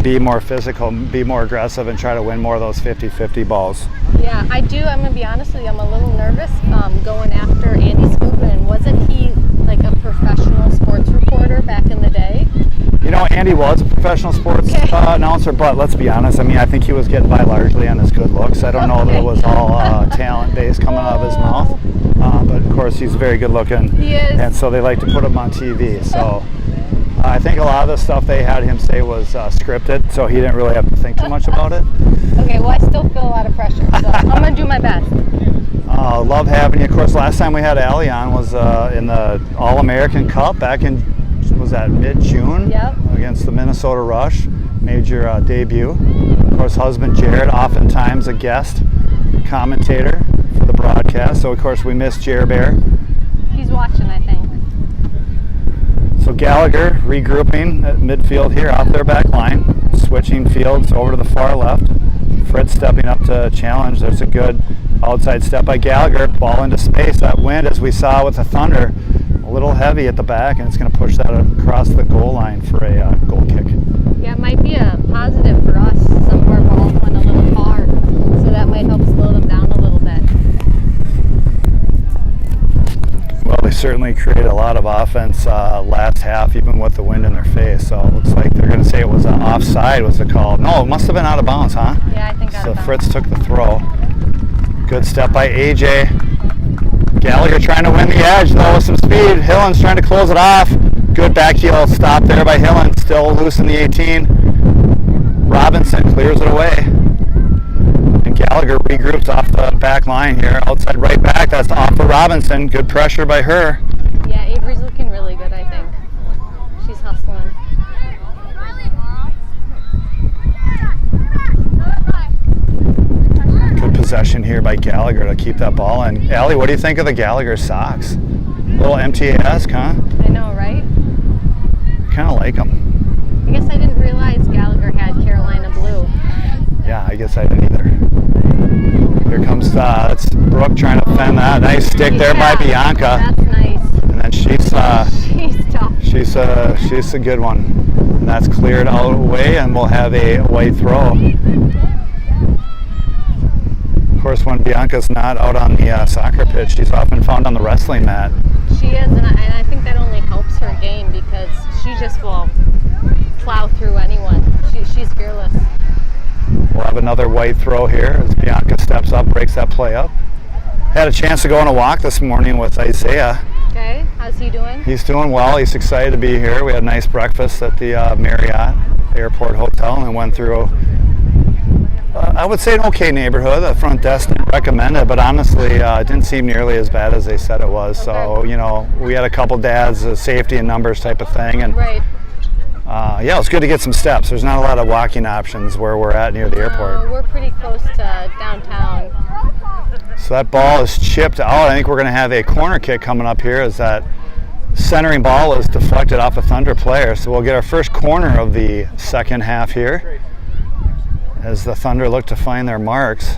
be more physical, be more aggressive, and try to win more of those 50-50 balls. Yeah, I do. I'm going to be honest with you. I'm a little nervous going after Andy Scoopin. Wasn't he like a professional sports reporter back in the day? You know, Andy was a professional sports announcer, but let's be honest. I mean, I think he was getting by largely on his good looks. I don't know that it was all talent-based coming out of his mouth. But, of course, he's very good-looking. He is. And so they like to put him on TV. So I think a lot of the stuff they had him say was scripted, so he didn't really have to think too much about it. Okay, well, I still feel a lot of pressure, so I'm going to do my best. Love having you. Of course, last time we had Allie on was in the All-American Cup back in, was that mid-June? Yep. Against the Minnesota Rush. Made your debut. Of course, husband Jared, oftentimes a guest commentator for the broadcast. So, of course, we missed Jer Bear. He's watching, I think. So Gallagher regrouping at midfield here off their back line. Switching fields over to the far left. Fritz stepping up to challenge. There's a good outside step by Gallagher. Ball into space. That wind, as we saw with the Thunder, a little heavy at the back, and it's going to push that across the goal line for a goal kick. Yeah, it might be a positive for us. Some of our balls went a little far, so that might help slow them down a little bit. Well, they certainly created a lot of offense last half, even with the wind in their face. So it looks like they're going to say it was offside was the call. No, it must have been out of bounds, huh? Yeah, I think out of bounds. So Fritz took the throw. Good step by AJ. Gallagher trying to win the edge, though, with some speed. Hillen's trying to close it off. Good back heel stop there by Hillen. Still loose in the 18. Robinson clears it away. And Gallagher regroups off the back line here. Outside right back. That's off for Robinson. Good pressure by her. Yeah, Avery's looking really good, I think. She's hustling. Good possession here by Gallagher to keep that ball in. Allie, what do you think of the Gallagher socks? A little MTA-esque, huh? I know, right? Kind of like them. I guess I didn't realize Gallagher had Carolina blue. Yeah, I guess I didn't either. Here comes that's Brooke trying to fend that. Nice stick there by Bianca. That's nice. And then she's tough. She's a good one. And that's cleared out away, and we'll have a white throw. Of course, when Bianca's not out on the soccer pitch, she's often found on the wrestling mat. She is, and I think that only helps her game because she just will plow through anyone. She's fearless. We'll have another white throw here as Bianca steps up, breaks that play up. Had a chance to go on a walk this morning with Isaiah. Okay, how's he doing? He's doing well. He's excited to be here. We had a nice breakfast at the Marriott Airport Hotel and went through, I would say, an okay neighborhood. The front desk didn't recommend it, but honestly, it didn't seem nearly as bad as they said it was. Okay. So, you know, we had a couple dads, safety and numbers type of thing. And Right. yeah, it was good to get some steps. There's not a lot of walking options where we're at near the airport. We're pretty close to downtown. So that ball is chipped out. I think we're going to have a corner kick coming up here as that centering ball is deflected off a Thunder player. So we'll get our first corner of the second half here as the Thunder look to find their marks.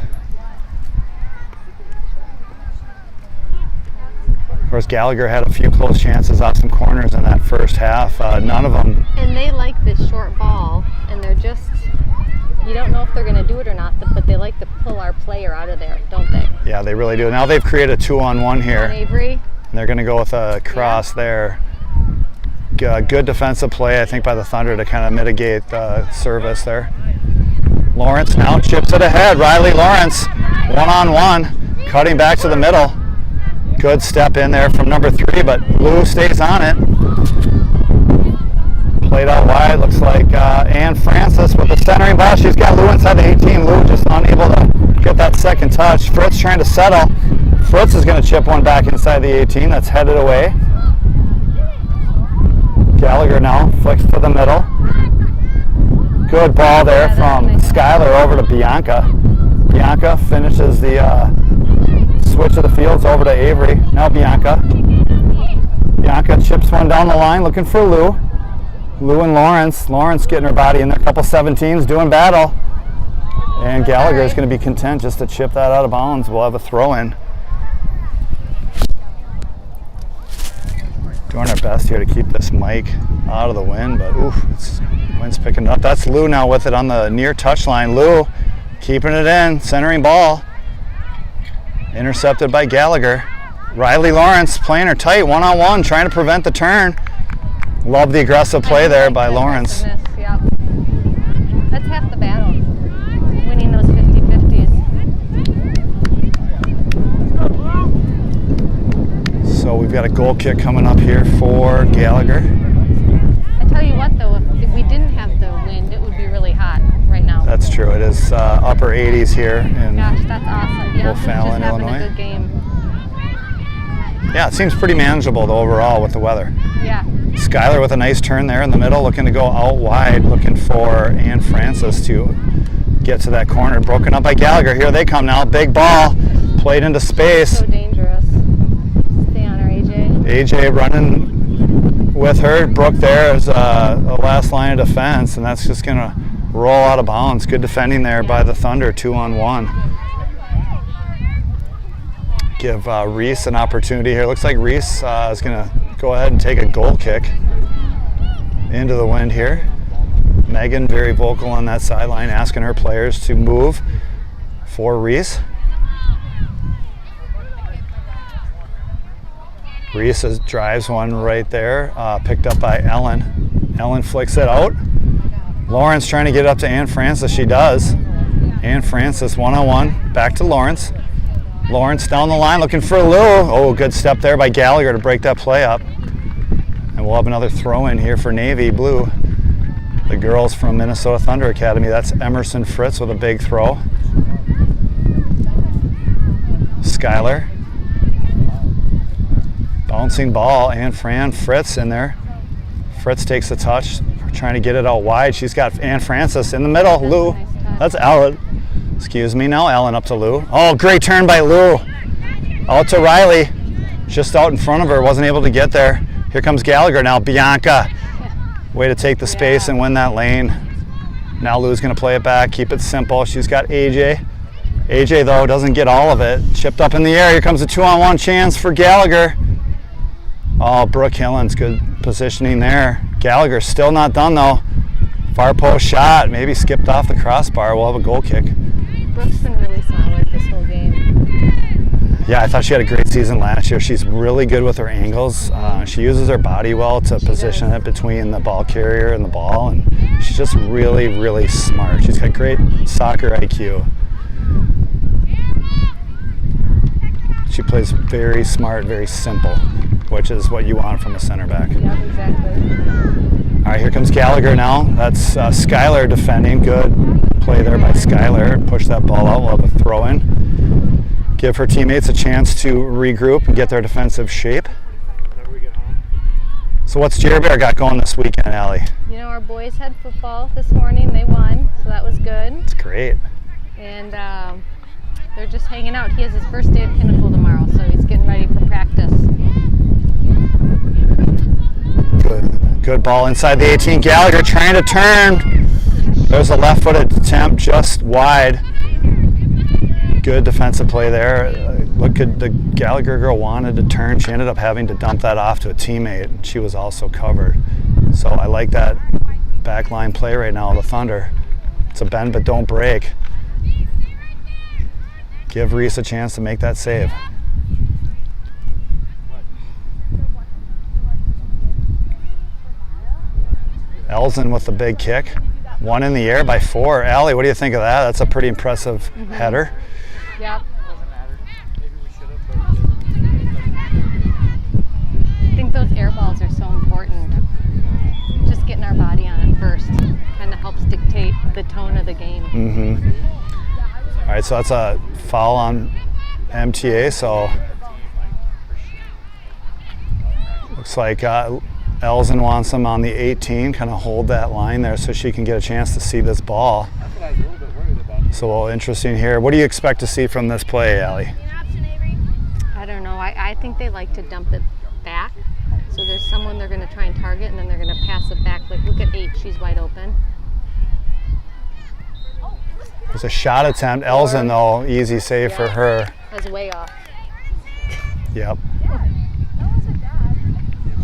Of course, Gallagher had a few close chances off some corners in that first half. None of them. And they like this short ball, and they're just, you don't know if they're going to do it or not, but they like to pull our player out of there, don't they? Yeah, they really do. Now they've created a 2-on-1 here. On Avery. And they're going to go with a cross there. Good defensive play, I think, by the Thunder to kind of mitigate the service there. Lawrence now chips it ahead. Riley Lawrence, 1-on-1, cutting back to the middle. Good step in there from number 3, but Lou stays on it. Played out wide, looks like Ann Francis with the centering ball. She's got Lou inside the 18. Lou just unable to get get that second touch. Fritz trying to settle. Fritz is going to chip one back inside the 18. That's headed away. Gallagher now flicks to the middle. Good ball there from Skylar over to Bianca. Bianca finishes the switch of the fields over to Avery. Now Bianca. Bianca chips one down the line looking for Lou. Lou and Lawrence. Lawrence getting her body in there. A couple 17s doing battle. And Gallagher is going to be content just to chip that out of bounds. We'll have a throw in. Doing our best here to keep this mic out of the wind, but oof, wind's picking up. That's Lou now with it on the near touchline. Lou keeping it in, centering ball. Intercepted by Gallagher. Riley Lawrence playing her tight, one-on-one, trying to prevent the turn. Love the aggressive play there by Lawrence. Yep. That's half the battle, winning those 50-50s. So we've got a goal kick coming up here for Gallagher. I tell you what though, if we didn't have the wind, it would be really hot right now. That's true. It is upper 80s here in Gosh, that's awesome. Yeah, O'Fallon, just having Illinois. a good game. Yeah, it seems pretty manageable though overall with the weather. Yeah. Skylar with a nice turn there in the middle, looking to go out wide, looking for Ann Francis to get to that corner. Broken up by Gallagher. Here they come now. Big ball played into space. So dangerous. Stay on her, AJ. AJ running with her. Brooke there is a last line of defense, and that's just going to roll out of bounds. Good defending there by the Thunder, 2-on-1. Give Reese an opportunity here. Looks like Reese is going to go ahead and take a goal kick into the wind here. Megan very vocal on that sideline, asking her players to move for Reese. Reese drives one right there, picked up by Ellen. Ellen flicks it out. Lawrence trying to get it up to Ann Francis. She does. Ann Francis one-on-one. Back to Lawrence. Lawrence down the line looking for Lou. Oh, good step there by Gallagher to break that play up. And we'll have another throw in here for Navy Blue. The girls from Minnesota Thunder Academy. That's Emerson Fritz with a big throw. Skylar. Bouncing ball, and Fran Fritz in there. Fritz takes the touch, trying to get it out wide. She's got Ann Francis in the middle. Lou. That's Ellen. Excuse me, now Ellen up to Lou. Oh, great turn by Lou. Out to Riley. Just out in front of her, wasn't able to get there. Here comes Gallagher now. Bianca. Way to take the space and win that lane. Now Lou's going to play it back, keep it simple. She's got AJ. AJ, though, doesn't get all of it. Chipped up in the air. Here comes a 2-on-1 chance for Gallagher. Oh, Brooke Hillen's good positioning there. Gallagher's still not done, though. Far post shot, maybe skipped off the crossbar. We'll have a goal kick. Brooke's been really solid this whole game. Yeah, I thought she had a great season last year. She's really good with her angles. She uses her body well to position it between the ball carrier and the ball, and she's just really, really smart. She's got great soccer IQ. She plays very smart, very simple, which is what you want from a center back. Yep, exactly. All right, here comes Gallagher now. That's Skylar defending. Good play there by Skylar. Push that ball out. We'll have a throw in. Give her teammates a chance to regroup and get their defensive shape. So what's Jerry Bear got going this weekend, Allie? You know, our boys had football this morning. They won, so that was good. It's great. And they're just hanging out. He has his first day of Pinnacle tomorrow, so he's getting ready for practice. Good ball inside the 18. Gallagher trying to turn. There's a left-footed attempt just wide. Good defensive play there. Look at the Gallagher girl wanted to turn. She ended up having to dump that off to a teammate. She was also covered. So I like that backline play right now, the Thunder. It's a bend but don't break. Give Reese a chance to make that save. Elzen with the big kick. One in the air by 4. Allie, what do you think of that? That's a pretty impressive header. Yep. I think those air balls are so important. Just getting our body on it first kind of helps dictate the tone of the game. All right, so that's a foul on MTA, so looks like Elzen wants them on the 18, kind of hold that line there so she can get a chance to see this ball. That's what I was a little bit worried about. So interesting here. What do you expect to see from this play, Allie? I don't know. I think they like to dump it back. So there's someone they're going to try and target, and then they're going to pass it back. Like, look at 8. She's wide open. There's a shot attempt. Elzen, though, easy save for her. That's way off. Yep.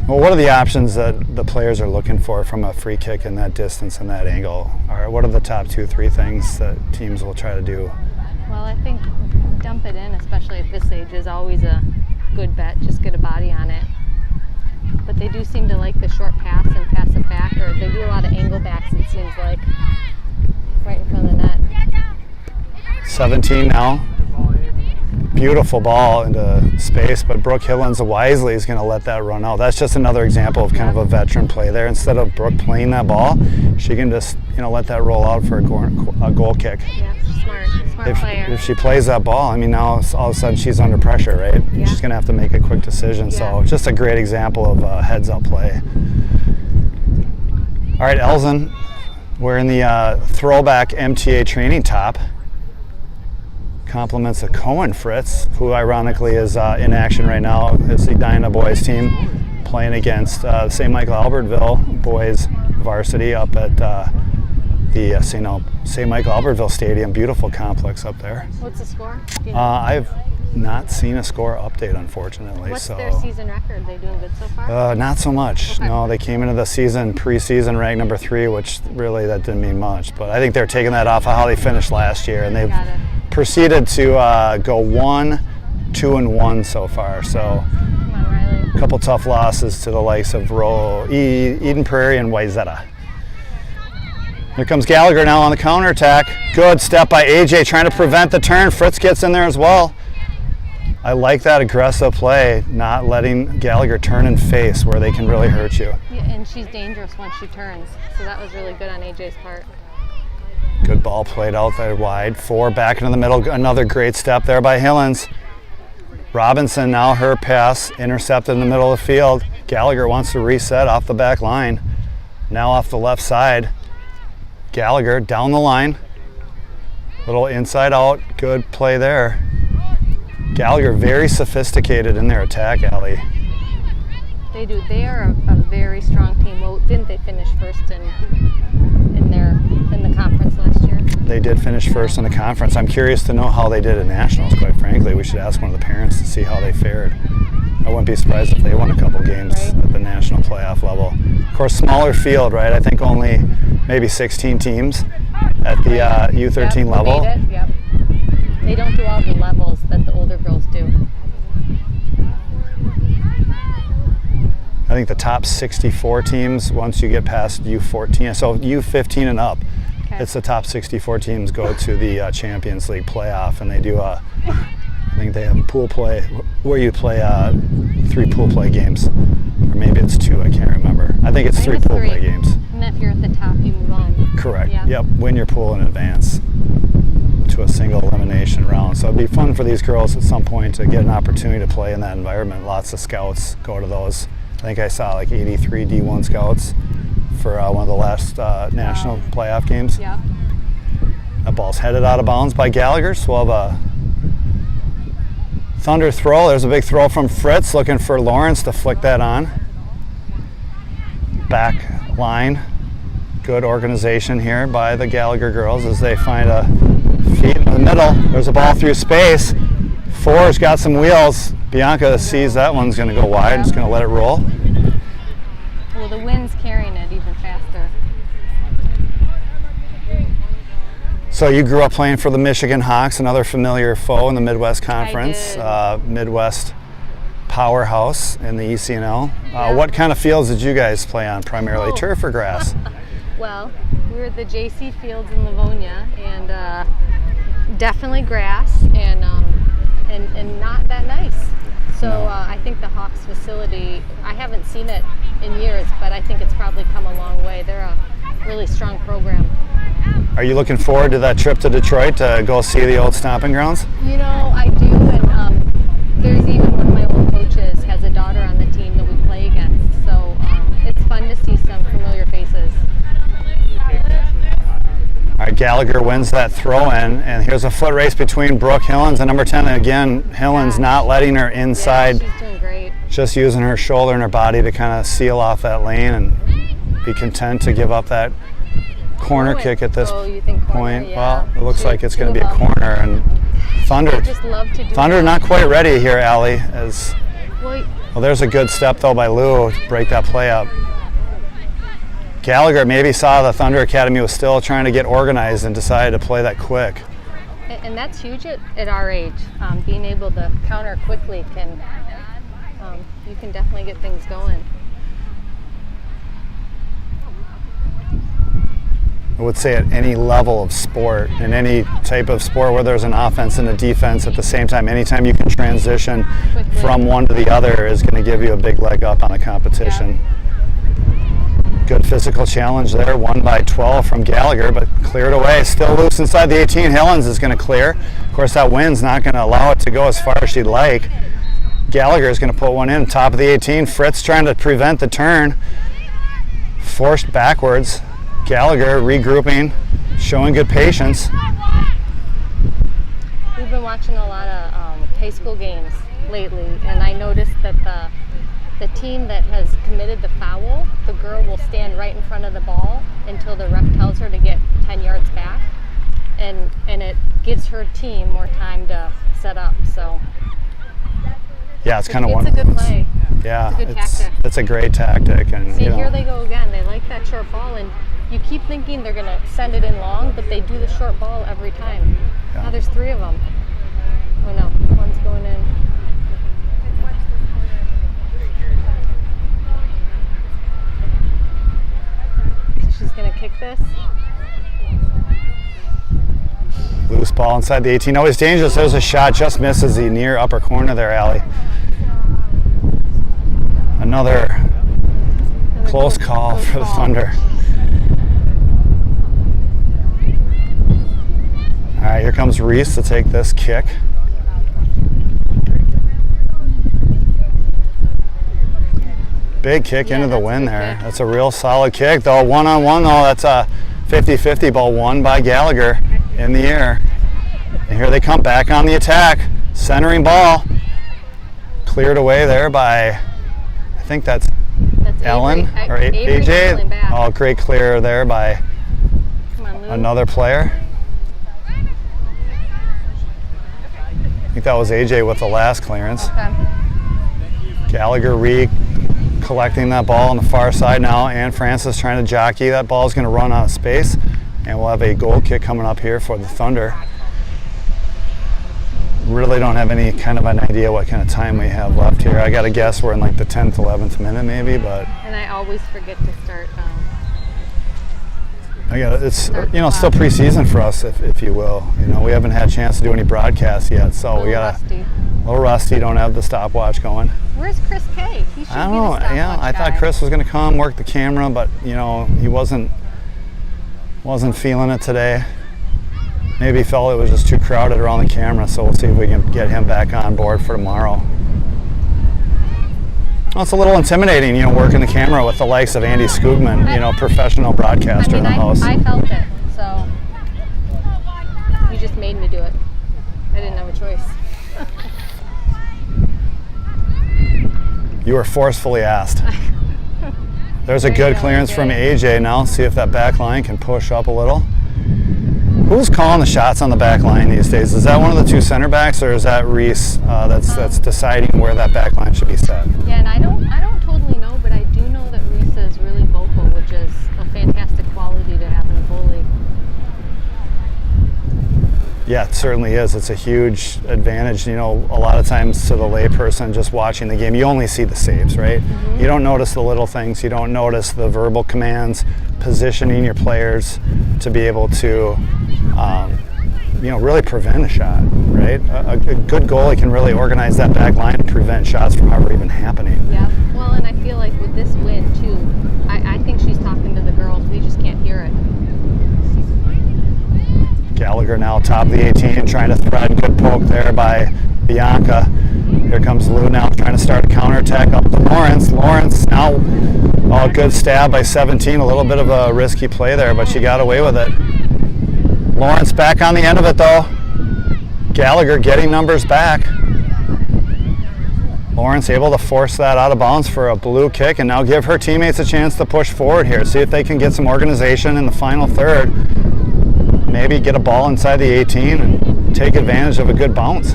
Well, what are the options that the players are looking for from a free kick in that distance and that angle? Or what are the top 2 or 3 things that teams will try to do? Well, I think dump it in, especially at this age, is always a good bet. Just get a body on it. But they do seem to like the short pass and pass it back, or they do a lot of angle backs, it seems like, right in front of the net. 17 now. Beautiful ball into space, but Brooke Hillens wisely is going to let that run out. That's just another example of kind of a veteran play there. Instead of Brooke playing that ball, she can just let that roll out for a goal kick. Yeah, smart player. If she plays that ball, I mean, now all of a sudden she's under pressure, right? Yeah. She's going to have to make a quick decision. So just a great example of a heads-up play. All right, Elzen, wearing the throwback MTA training top. Compliments of Cohen Fritz, who ironically is in action right now. It's the Edina boys team playing against St. Michael Albertville boys varsity up at the St. Michael Albertville Stadium. Beautiful complex up there. What's the score? I've not seen a score update, unfortunately. What's their season record? They doing good so far? Not so much. Okay. No, they came into the season preseason ranked number 3, which really that didn't mean much. But I think they're taking that off of how they finished last year, and they've proceeded to go 1-2-1 so far. So Come on, Riley. a couple tough losses to the likes of Eden Prairie and Wayzata. Here comes Gallagher now on the counterattack. Good step by AJ trying to prevent the turn. Fritz gets in there as well. I like that aggressive play, not letting Gallagher turn and face where they can really hurt you. Yeah, and she's dangerous once she turns. So that was really good on AJ's part. Good ball played out there wide. 4 back into the middle. Another great step there by Hillens. Robinson now her pass intercepted in the middle of the field. Gallagher wants to reset off the back line. Now off the left side. Gallagher down the line. Little inside out. Good play there. Gallagher very sophisticated in their attack, Allie. They do. They are a very strong team. Well, didn't they finish first in the conference last year? They did finish first in the conference. I'm curious to know how they did at nationals, quite frankly. We should ask one of the parents to see how they fared. I wouldn't be surprised if they won a couple games at the national playoff level. Of course, smaller field, right? I think only maybe 16 teams at the U13 level. Made it. Yep. They don't do all the levels that the older girls do. I think the top 64 teams, once you get past U14, so U15 and up, it's the top 64 teams go to the Champions League playoff, and they do I think they have pool play where you play 3 pool play games, or maybe it's 2. I can't remember. I think it's 3 pool play games. And if you're at the top, you move on. Correct. Yeah. Yep. Win your pool in advance to a single elimination round. So it'd be fun for these girls at some point to get an opportunity to play in that environment. Lots of scouts go to those. I think I saw like 83 D1 scouts for one of the last national playoff games. Yeah. That ball's headed out of bounds by Gallagher, so we'll have a Thunder throw. There's a big throw from Fritz, looking for Lawrence to flick that on. Back line. Good organization here by the Gallagher girls as they find a feet in the middle. There's a ball through space. 4's got some wheels. Bianca sees that one's going to go wide. Just going to let it roll. Well, the wind's carrying it even faster. So you grew up playing for the Michigan Hawks, another familiar foe in the Midwest Conference. Midwest powerhouse in the ECNL. What kind of fields did you guys play on primarily, turf or grass? Well, we were at the JC Fields in Livonia, and definitely grass, and not that nice. So I think the Hawks facility, I haven't seen it in years, but I think it's probably come a long way. They're really strong program. Are you looking forward to that trip to Detroit to go see the old stomping grounds? You know, I do, and there's even one of my old coaches has a daughter on the team that we play against, so it's fun to see some familiar faces. All right, Gallagher wins that throw-in, and here's a foot race between Brooke Hillens and number 10. And again, Hillens not letting her inside, Yeah, she's doing great. just using her shoulder and her body to kind of seal off that lane and be content to give up that corner kick at this Oh, you think corner? point. Yeah. Well, it looks like it's going to be Two a of them. corner, and Thunder. I just love to do Thunder that. not quite ready here, Allie. As Well, well, there's a good step though by Lou to break that play up. Gallagher maybe saw the Thunder Academy was still trying to get organized and decided to play that quick. and that's huge at our age. Being able to counter quickly you can definitely get things going. I would say at any level of sport, in any type of sport where there's an offense and a defense at the same time, anytime you can transition Quickly. from one to the other is going to give you a big leg up on the competition. Good physical challenge there, won by 12 from Gallagher, but cleared away. Still loose inside the 18. Hillens is going to clear. Of course, that wind's not going to allow it to go as far as she'd like. Gallagher is going to put one in, top of the 18. Fritz trying to prevent the turn. Forced backwards. Gallagher regrouping, showing good patience. We've been watching a lot of high school games lately, and I noticed that the team that has committed the foul, the girl will stand right in front of the ball until the ref tells her to get 10 yards back, and it gives her team more time to set up. So Yeah, it's kind of it's one a of good those. play. Yeah, It's a good tactic. it's a great tactic, and See, you know, here they go again. They like that short ball, and you keep thinking they're going to send it in long, but they do the short ball every time. Yeah. Now there's 3 of them. Oh no, one's going in. She's going to kick this. loose ball inside the 18. Always dangerous. There's a shot, just misses the near upper corner there, Allie. Another close call for the Thunder. All right, here comes Reese to take this kick. Big kick Yeah, into the that's a wind good there. kick. That's a real solid kick, though. One-on-one, though, that's a 50-50 ball won by Gallagher in the air. And here they come back on the attack. Centering ball. Cleared away there by, I think that's Ellen or Avery AJ. pulling back. Oh, great clear there by Come on, Lou. another player. I think that was AJ with the last clearance. Okay. Gallagher collecting that ball on the far side now, and Francis trying to jockey. That ball is going to run out of space, and we'll have a goal kick coming up here for the Thunder. Really don't have any kind of an idea what kind of time we have left here. I got to guess we're in like the 10th, 11th minute maybe, but And I always forget to start. it's still preseason for us, if you will. You know, we haven't had a chance to do any broadcasts yet, so we got rusty. a little rusty. Don't have the stopwatch going. Where's Chris K? He should I don't be know. the stopwatch Yeah, I thought guy. Chris was going to come work the camera, but you know he wasn't feeling it today. Maybe he felt it was just too crowded around the camera, so we'll see if we can get him back on board for tomorrow. Well, it's a little intimidating, you know, working the camera with the likes of Andy Skoogman, you know, professional broadcaster in the house. I felt it, so you just made me do it. I didn't have a choice. You were forcefully asked. There's a Very good good, clearance from good. AJ now. See if that back line can push up a little. Who's calling the shots on the back line these days? Is that one of the two center backs, or is that Reese that's deciding where that back line should be set? Yeah, and I don't totally know, but I do know that Reese is really vocal, which is a fantastic quality to have in a goalie. Yeah, it certainly is. It's a huge advantage. You know, a lot of times to the layperson just watching the game, you only see the saves, right? You don't notice the little things. You don't notice the verbal commands, positioning your players to be able to, really prevent a shot, right? A good goalie can really organize that back line and prevent shots from ever even happening. Yeah. Well, and I feel like with this win too, I think she's talking to the girls. We just can't hear Gallagher now top of the 18, trying to thread. Good poke there by Bianca. Here comes Lou now trying to start a counterattack up to Lawrence. Lawrence now, good stab by 17. A little bit of a risky play there, but she got away with it. Lawrence back on the end of it though. Gallagher getting numbers back. Lawrence able to force that out of bounds for a blue kick and now give her teammates a chance to push forward here. See if they can get some organization in the final third. Maybe get a ball inside the 18 and take advantage of a good bounce.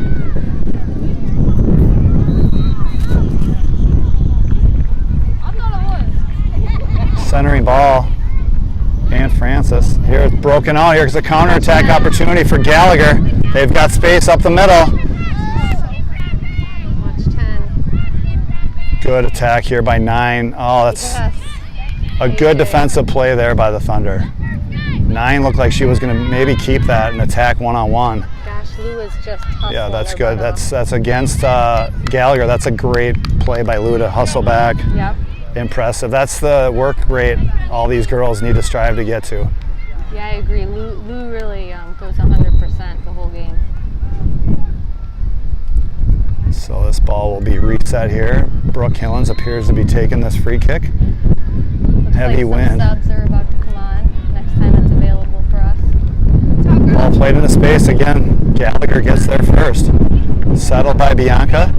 Centering ball. And Francis. Here it's broken out. Here's a counterattack opportunity for Gallagher. They've got space up the middle. Good attack here by 9. Oh, that's a good defensive play there by the Thunder. 9 looked like she was going to maybe keep that and attack one-on-one. Gosh, Lou is just hustling. Yeah, that's good. That's against Gallagher. That's a great play by Lou to hustle back. Yep. Impressive. That's the work rate all these girls need to strive to get to. Yeah, I agree. Lou really goes 100% the whole game. So this ball will be reset here. Brooke Hillens appears to be taking this free kick. Looks Heavy like wind. Some subs are about to come on next time it's available for us. Ball played into space again. Gallagher gets there first. Settled by Bianca.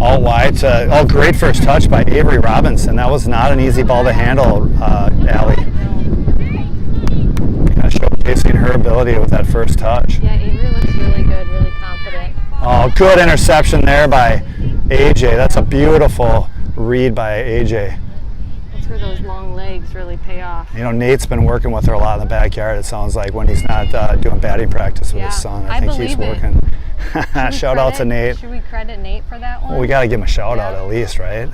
All wide to, great first touch by Avery Robinson. That was not an easy ball to handle, Allie. Kind of showcasing her ability with that first touch. Yeah, Avery looks really good, really confident. Oh, good interception there by AJ. That's a beautiful read by AJ. That's where those long legs really pay off. You know, Nate's been working with her a lot in the backyard, it sounds like, when he's not doing batting practice with his son. I think he's working. Shout out to Nate. Should we credit Nate for that one? Well, we got to give him a shout out at least, right?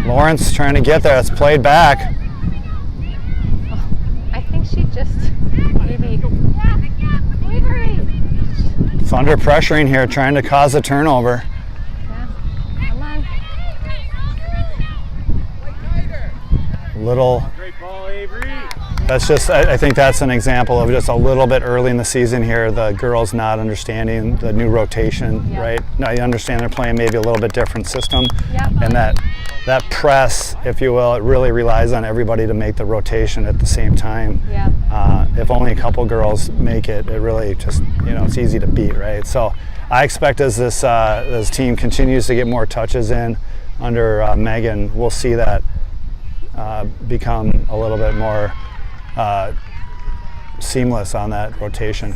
Lawrence trying to get there. It's played back. Oh, I think she just maybe. Thunder pressuring here, trying to cause a turnover. Yeah, come on. Little. Great ball, Avery. That's just, I think that's an example of just a little bit early in the season here, the girls not understanding the new rotation, right? Now you understand they're playing maybe a little bit different system. Yep. And that press, if you will, it really relies on everybody to make the rotation at the same time. Yeah. If only a couple girls make it, it really just, it's easy to beat, right? So I expect as this team continues to get more touches in under Megan, we'll see that become a little bit more seamless on that rotation.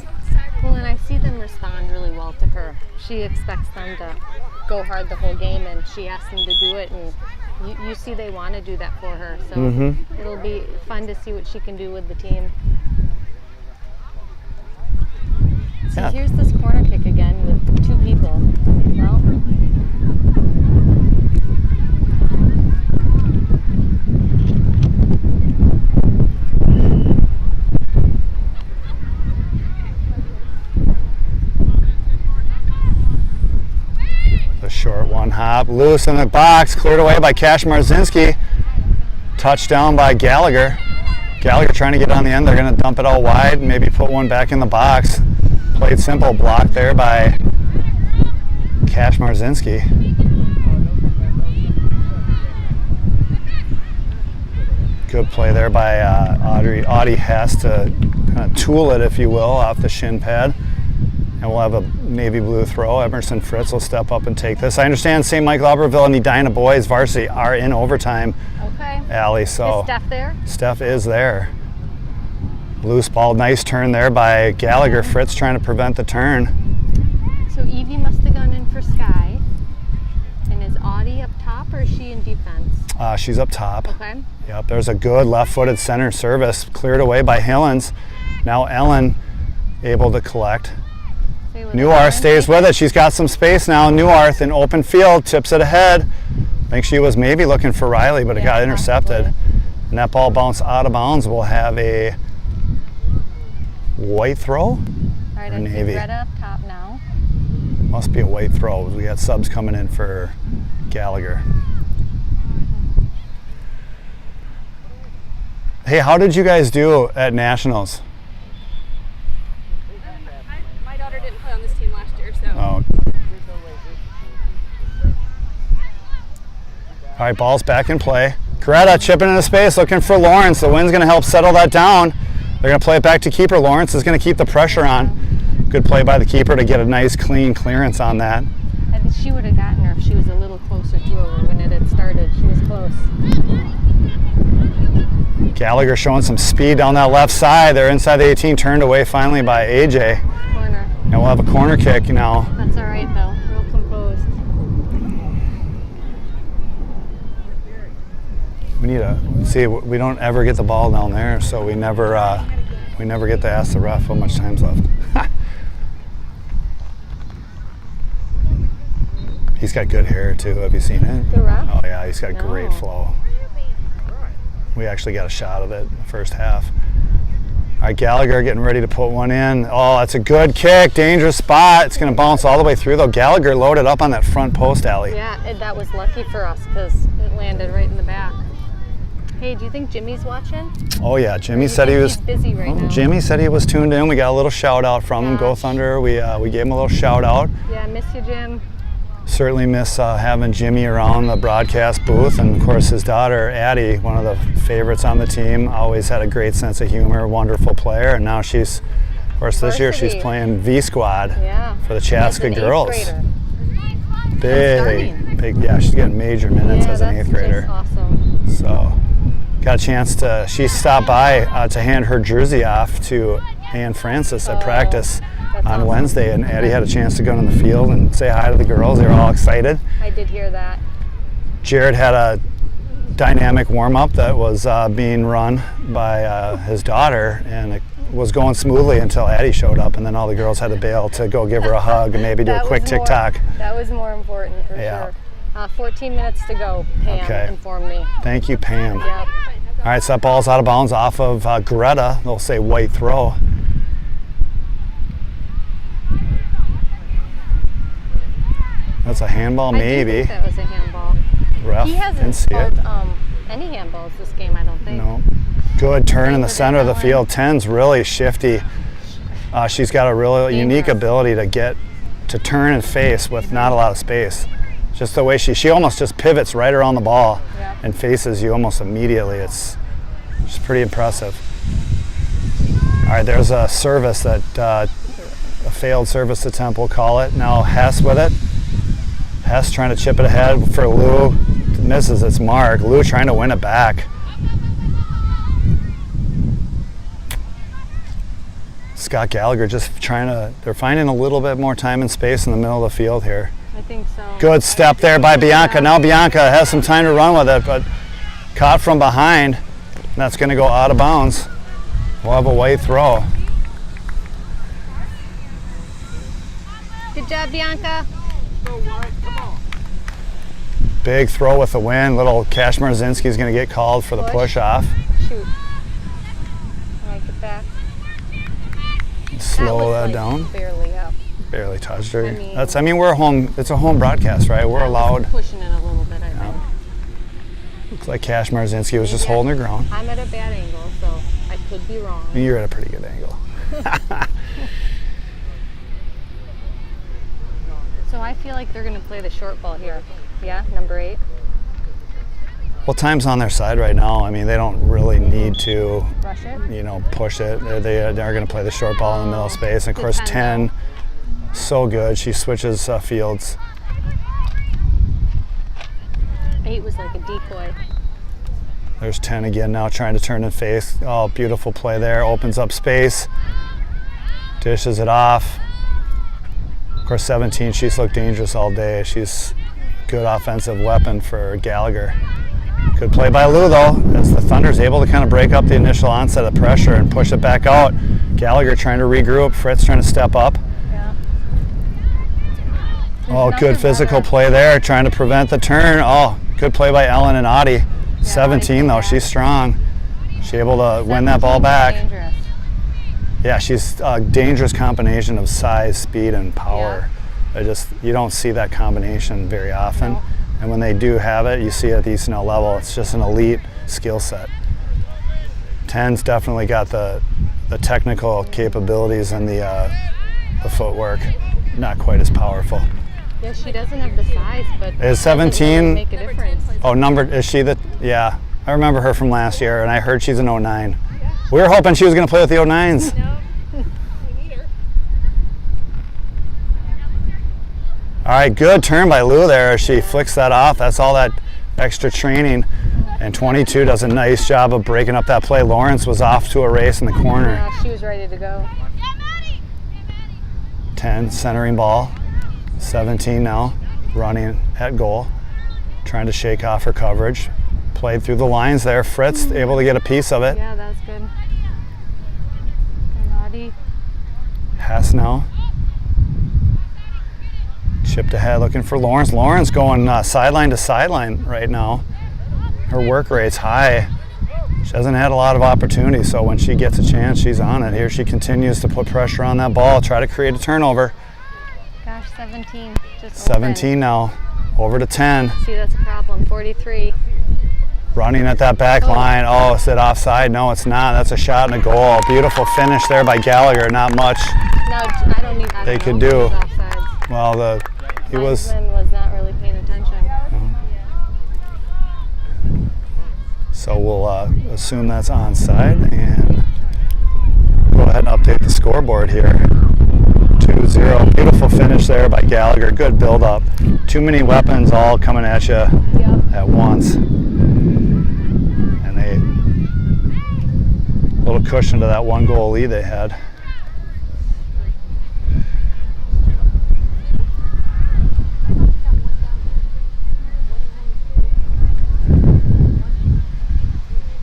Well, and I see them respond really well to her. She expects them to go hard the whole game, and she asks them to do it, and you see they want to do that for her. So it'll be fun to see what she can do with the team. So here's this corner kick again with 2 people. Well, Short one hop, loose in the box, cleared away by Cash Marzinski. Touchdown by Gallagher. Gallagher trying to get on the end. They're going to dump it all wide, maybe put one back in the box. Played simple, block there by Cash Marzinski. Good play there by Audie. Audie has to kind of tool it, if you will, off the shin pad. And we'll have a navy blue throw. Emerson Fritz will step up and take this. I understand St. Michael Albertville and Edina boys varsity are in overtime. okay. Allie, so Is Steph there? Steph is there. Loose ball, nice turn there by Gallagher. Fritz trying to prevent the turn. So Evie must have gone in for Sky. And is Audie up top, or is she in defense? She's up top. Okay. Yep, there's a good left-footed center service cleared away by Hillens. Now Ellen able to collect. Newarth stays with it. She's got some space now. Newarth in open field, tips it ahead. I think she was maybe looking for Riley, but it got intercepted. Possibly. And that ball bounced out of bounds. We'll have a white throw. All right, I see Navy. Greta up top now. Must be a white throw. We got subs coming in for Gallagher. Hey, how did you guys do at Nationals? My daughter didn't play on this team last year, so. Oh. All right, ball's back in play. Greta chipping into space, looking for Lawrence. The wind's going to help settle that down. They're going to play it back to keeper. Lawrence is going to keep the pressure on. Good play by the keeper to get a nice, clean clearance on that. I think she would have gotten her if she was a little closer to her when it had started. She was close. Gallagher showing some speed down that left side. They're inside the 18, turned away finally by AJ. Corner. And we'll have a corner kick now. That's all right, though. Real composed. We need to see. We don't ever get the ball down there, so we never get to ask the ref how much time's left. He's got good hair too. Have you seen it? The ref? Oh yeah, he's got No. great flow. We actually got a shot of it in the first half. All right, Gallagher getting ready to put one in. Oh, that's a good kick. Dangerous spot. It's going to bounce all the way through though. Gallagher loaded up on that front post alley. Yeah, and that was lucky for us because it landed right in the back. Hey, do you think Jimmy's watching? Oh yeah, Jimmy said he was. He's busy right now. Jimmy said he was tuned in. We got a little shout out from him. Go Gosh. Thunder. We gave him a little shout out. Yeah, miss you, Jim. Certainly miss having Jimmy around the broadcast booth, and of course his daughter Addie, one of the favorites on the team, always had a great sense of humor, wonderful player, and now she's, of course, this year she's Varsity. playing V Squad Yeah. for the As Chaska an eighth girls. grader. Big, yeah, she's getting major minutes Yeah, as an that's eighth grader. just awesome. So, got a chance to. She stopped by to hand her jersey off to Ann Francis at practice that's on awesome. Wednesday, and Addie had a chance to go in the field and say hi to the girls. They were all excited. I did hear that. Jared had a dynamic warm-up that was being run by his daughter, and it was going smoothly until Addie showed up, and then all the girls had to bail to go give her a hug and maybe do a That quick was more- TikTok. That was more important for Yeah. sure. 14 minutes to go, Pam Okay. informed me. Thank you, Pam. Yep. All right, so that ball's out of bounds off of Greta. They'll say white throw. That's a handball, I do maybe. think that was a handball. Ref He hasn't didn't see it. called any handballs this game, I don't think. No. Good turn in the With it center of the going. field. 10's really shifty. She's got a really unique Dangerous. ability to turn and face with not a lot of space. Just the way she almost just pivots right around the ball Yeah. and faces you almost immediately. It's just pretty impressive. All right, there's a service that a failed service attempt, we'll call it. Now Hess with it. Hess trying to chip it ahead for Lou. Misses its mark. Lou trying to win it back. Scott Gallagher just they're finding a little bit more time and space in the middle of the field here. I think so. Good step there by Bianca. Now Bianca has some time to run with it, but caught from behind. And that's going to go out of bounds. We'll have a white throw. Good job, Bianca. Big throw with the win. Little Cash Marzinski's going to get called for the push off. Shoot. All right, get back. Slow was, that like, down. Barely up. Barely touched her. I mean- We're home. It's a home broadcast, right? We're allowed. Pushing it a little bit, I think. It's like Cash Marzinski was just Maybe holding her ground. I'm at a bad angle, so I could be wrong. You're at a pretty good angle. So I feel like they're going to play the short ball here. Yeah, number 8. Well, time's on their side right now. I mean, they don't really need to, Rush it. push it. They're going to play the short ball in the middle of space. And of Good course, time 10, so good. She switches fields. 8 was like a decoy. There's 10 again now trying to turn and face. Oh, beautiful play there. Opens up space. Dishes it off. Of course, 17, she's looked dangerous all day. She's a good offensive weapon for Gallagher. Good play by Lou, though, as the Thunder's able to kind of break up the initial onset of pressure and push it back out. Gallagher trying to regroup. Fritz trying to step up. Yeah. Oh, nothing good physical better. play there, trying to prevent the turn. Oh, good play by Ellen and Audie. 17, though, yeah. she's strong. She's able to win that ball 17 back. Dangerous. Yeah, she's a dangerous combination of size, speed, and power. You don't see that combination very often. No. And when they do have it, you see it at the ECNL level, it's just an elite skill set. 10's definitely got the technical capabilities and the footwork. Not quite as powerful. Yeah, she doesn't have the size, but Is doesn't really 17 make a difference. Oh, is she the? Yeah, I remember her from last year, and I heard she's an 09. We were hoping she was going to play with the 09s. No, we need her. All right, good turn by Lou there. She flicks that off. That's all that extra training. And 22 does a nice job of breaking up that play. Lawrence was off to a race in the corner. Yeah, she was ready to go. 10 centering ball. 17 now running at goal, trying to shake off her coverage. Played through the lines there. Fritz able to get a piece of it. Yeah, that was good. Naughty. Hess now. Chipped ahead looking for Lawrence. Lawrence going sideline to sideline right now. Her work rate's high. She hasn't had a lot of opportunities, so when she gets a chance, she's on it. Here she continues to put pressure on that ball, try to create a turnover. Gosh, 17. Just 17 open. now, over to 10. See, that's a problem. 43. Running at that back line. Oh, is it offside? No, it's not. That's a shot and a goal. Beautiful finish there by Gallagher. Not much No, I don't need. they could know if do. it was offsides. Well, he was. Linesman was not really paying attention. So we'll assume that's onside and go ahead and update the scoreboard here. 2-0. Beautiful finish there by Gallagher. Good build up. Too many weapons all coming at you at once. And a little cushion to that 1-goal lead they had.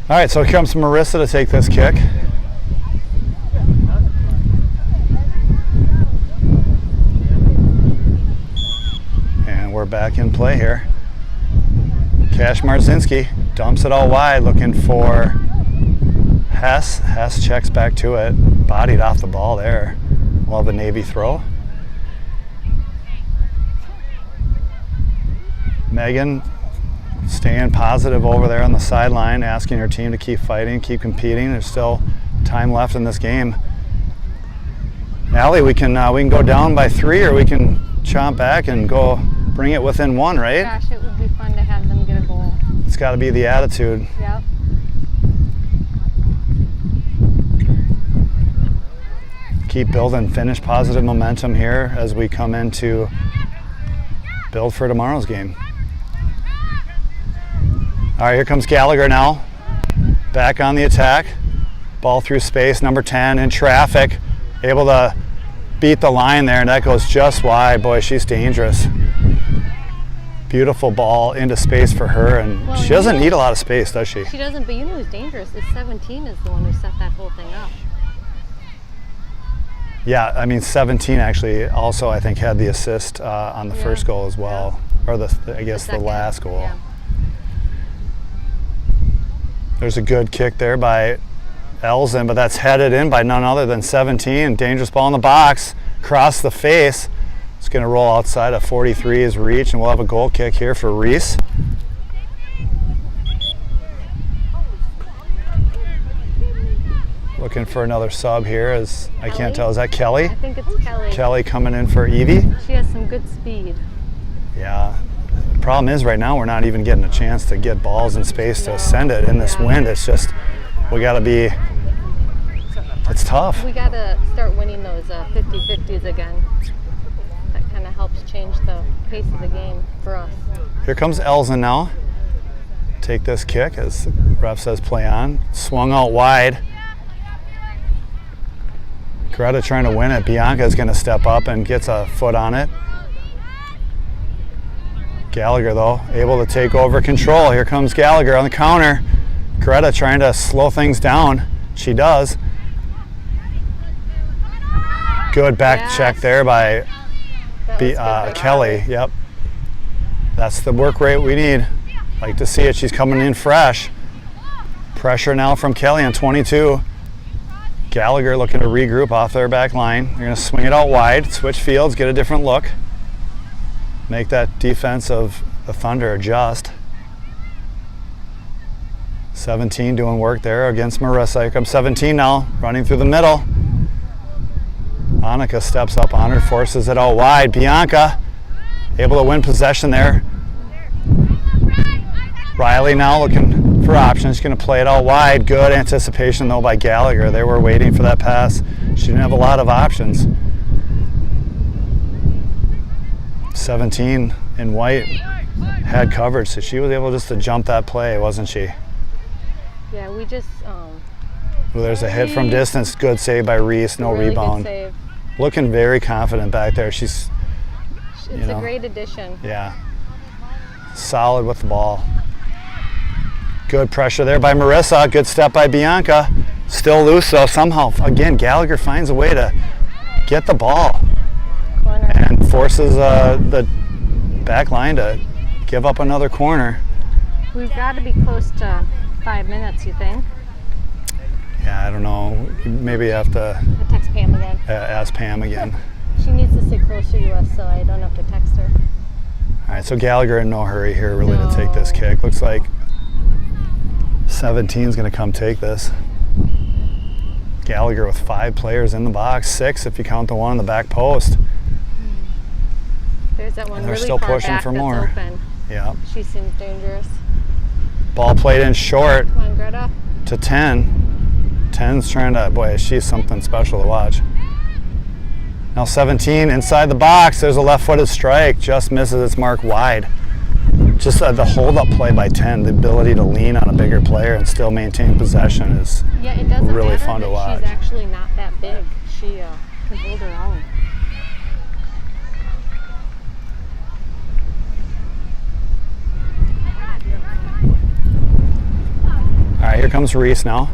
All right, so here comes Marissa to take this kick. And we're back in play here. Cash Marzinski dumps it all wide, looking for Hess. Hess checks back to it, bodied off the ball there. We'll have a Navy throw. Megan staying positive over there on the sideline, asking her team to keep fighting, keep competing. There's still time left in this game. Allie, we can go down by 3, or we can chomp back and go bring it within 1, right? Gosh, it would be fun to have them get a goal. It's got to be the attitude. Yep. Keep building, finish positive momentum here as we come into build for tomorrow's game. All right, here comes Gallagher now. Back on the attack. Ball through space, number 10 in traffic. Able to beat the line there, and that goes just wide. Boy, she's dangerous. Beautiful ball into space for her, and Well, she doesn't need a lot of space, does she? She doesn't, but you know who's dangerous? Is 17 is the one who set that whole thing up. Yeah, I mean 17 actually also I think had the assist on the first goal as well, or I guess the second, last goal. yeah. There's a good kick there by Elzen, but that's headed in by none other than 17. Dangerous ball in the box, across the face. It's going to roll outside of 43's reach, and we'll have a goal kick here for Reese. Looking for another sub here, as I can't tell. Is that Kelly? I think it's Kelly. Kelly coming in for Evie. She has some good speed. Yeah. The problem is right now we're not even getting a chance to get balls in space to send it in this wind. It's just, we got to be, it's tough. We got to start winning those 50-50s again. That kind of helps change the pace of the game for us. Here comes Elzen now. Take this kick as ref says play on. Swung out wide. Greta trying to win it. Bianca is going to step up and gets a foot on it. Gallagher, though, able to take over control. Here comes Gallagher on the counter. Greta trying to slow things down. She does. Good back check there by Kelly. Yep. That's the work rate we need. Like to see it. She's coming in fresh. Pressure now from Kelly on 22. Gallagher looking to regroup off their back line. They're going to swing it out wide, switch fields, get a different look. Make that defense of the Thunder adjust. 17 doing work there against Marissa. Here comes 17 now, running through the middle. Annika steps up on her, forces it out wide. Bianca able to win possession there. Riley now looking for options. She's going to play it out wide. Good anticipation though by Gallagher. They were waiting for that pass. She didn't have a lot of options. 17 in white had coverage, so she was able just to jump that play, wasn't she? Yeah, we just. Well, there's a hit from distance. Good save by Reese. No really rebound. Good save. Looking very confident back there. She's. It's a great addition. Yeah. Solid with the ball. Good pressure there by Marissa. Good step by Bianca. Still loose though. Somehow, again, Gallagher finds a way to get the ball Corner. and forces the back line to give up another corner. We've got to be close to 5 minutes, you think? Yeah, I don't know. Maybe you have to I'll text Pam again. ask Pam again. She needs to sit closer to us, so I don't have to text her. All right, so Gallagher in no hurry here really to take this kick. Looks like 17 is going to come take this. Gallagher with 5 players in the box, 6 if you count the one on the back post. There's that one And they're really still far pushing back for that's more. open. Yeah. She seems dangerous. Ball played in short Come on, Greta. to 10. 10's trying to, boy, she's something special to watch. Now 17 inside the box. There's a left-footed strike. Just misses its mark wide. Just the hold-up play by 10, the ability to lean on a bigger player and still maintain possession is Yeah, it doesn't really matter fun to that watch. She's actually not that big. She can hold her own. All right, here comes Reese now.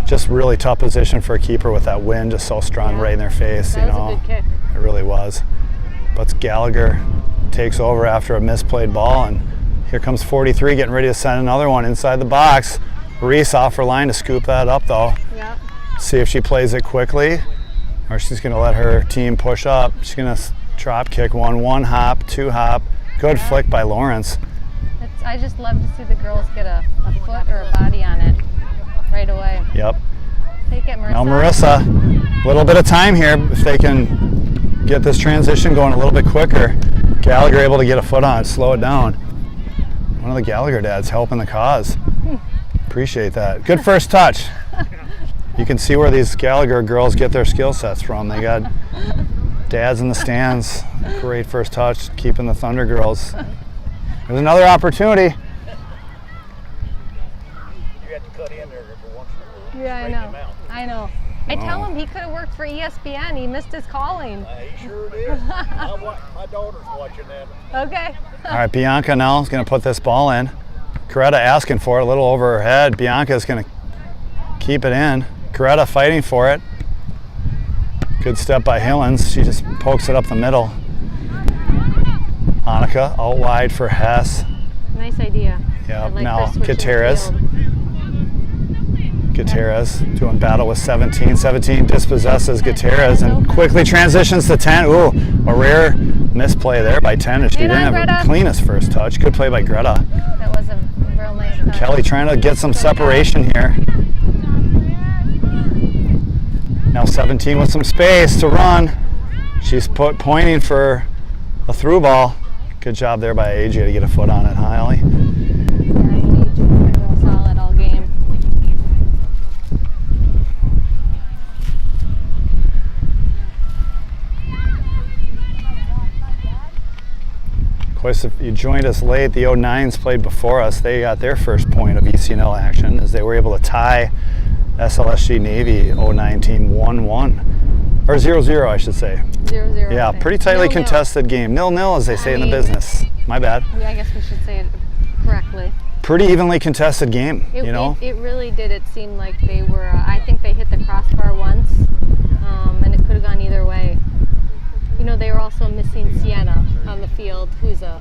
Just really tough position for a keeper with that wind just so strong right in their face. That was a good kick. It really was. But Gallagher takes over after a misplayed ball, and here comes 43 getting ready to send another one inside the box. Reese off her line to scoop that up though. Yep. See if she plays it quickly or she's going to let her team push up. She's going to drop kick one hop, 2 hop. Good flick by Lawrence. I just love to see the girls get a foot or a body on it right away. Yep. Take it, Marissa. Now Marissa, a little bit of time here. If they can get this transition going a little bit quicker. Gallagher able to get a foot on it, slow it down. One of the Gallagher dads helping the cause. Appreciate that. Good first touch. You can see where these Gallagher girls get their skill sets from. They got dads in the stands. Great first touch, keeping the Thunder girls. There's another opportunity. You had to cut in there every once in a while. Yeah, I know. I know. I tell him he could have worked for ESPN. He missed his calling. He sure did. My daughter's watching that. Okay. All right, Bianca now is going to put this ball in. Coretta asking for it, a little over her head. Bianca is going to keep it in. Coretta fighting for it. Good step by Hillens. She just pokes it up the middle. Annika out wide for Hess. Nice idea. Yeah, like now her switching Gutierrez. field. Gutierrez doing battle with 17. 17 dispossesses Gutierrez and quickly transitions to 10. Ooh, a rare misplay there by 10 as she Hey, didn't have Greta. her cleanest first touch. Good play by Greta. That was a real nice touch. Kelly trying to get some separation here. Now 17 with some space to run. She's pointing for a through ball. Good job there by AJ to get a foot on it, huh, Ellie? Yeah, he's real solid all game. Of course, if you joined us late, the 09s played before us. They got their first point of ECNL action as they were able to tie SLSG Navy 09 team 1-1. Or 0-0, I should say. 0-0. Yeah, pretty tightly contested game. 0-0, as they say in the business. My bad. Yeah, I guess we should say it correctly. Pretty evenly contested game, It, you know? it really did. It seemed like they were, I think they hit the crossbar once, and it could have gone either way. You know, they were also missing Sienna on the field, who's a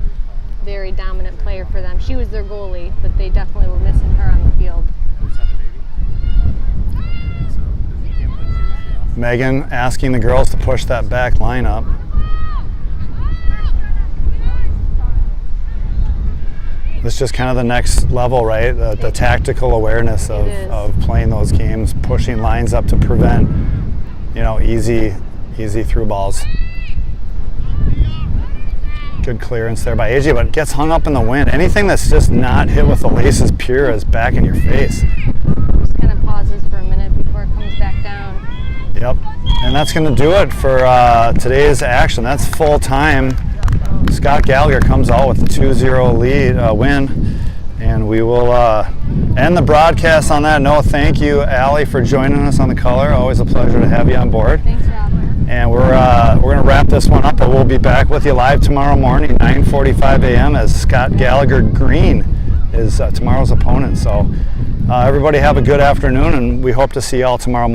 very dominant player for them. She was their goalie, but they definitely were missing her on the field. Megan asking the girls to push that back line up. It's just kind of the next level, right? The tactical awareness It is. of playing those games, pushing lines up to prevent, easy through balls. Good clearance there by AJ, but gets hung up in the wind. Anything that's just not hit with the laces pure is back in your face. Just kind of pauses for a minute before it comes back down. Yep, and that's going to do it for today's action. That's full time. Scott Gallagher comes out with a 2-0 lead win, and we will end the broadcast on that note. Thank you, Allie, for joining us on the color. Always a pleasure to have you on board. Thanks, Rob. And we're going to wrap this one up, but we'll be back with you live tomorrow morning, 9:45 a.m. as Scott Gallagher Green is tomorrow's opponent. So everybody have a good afternoon, and we hope to see you all tomorrow morning.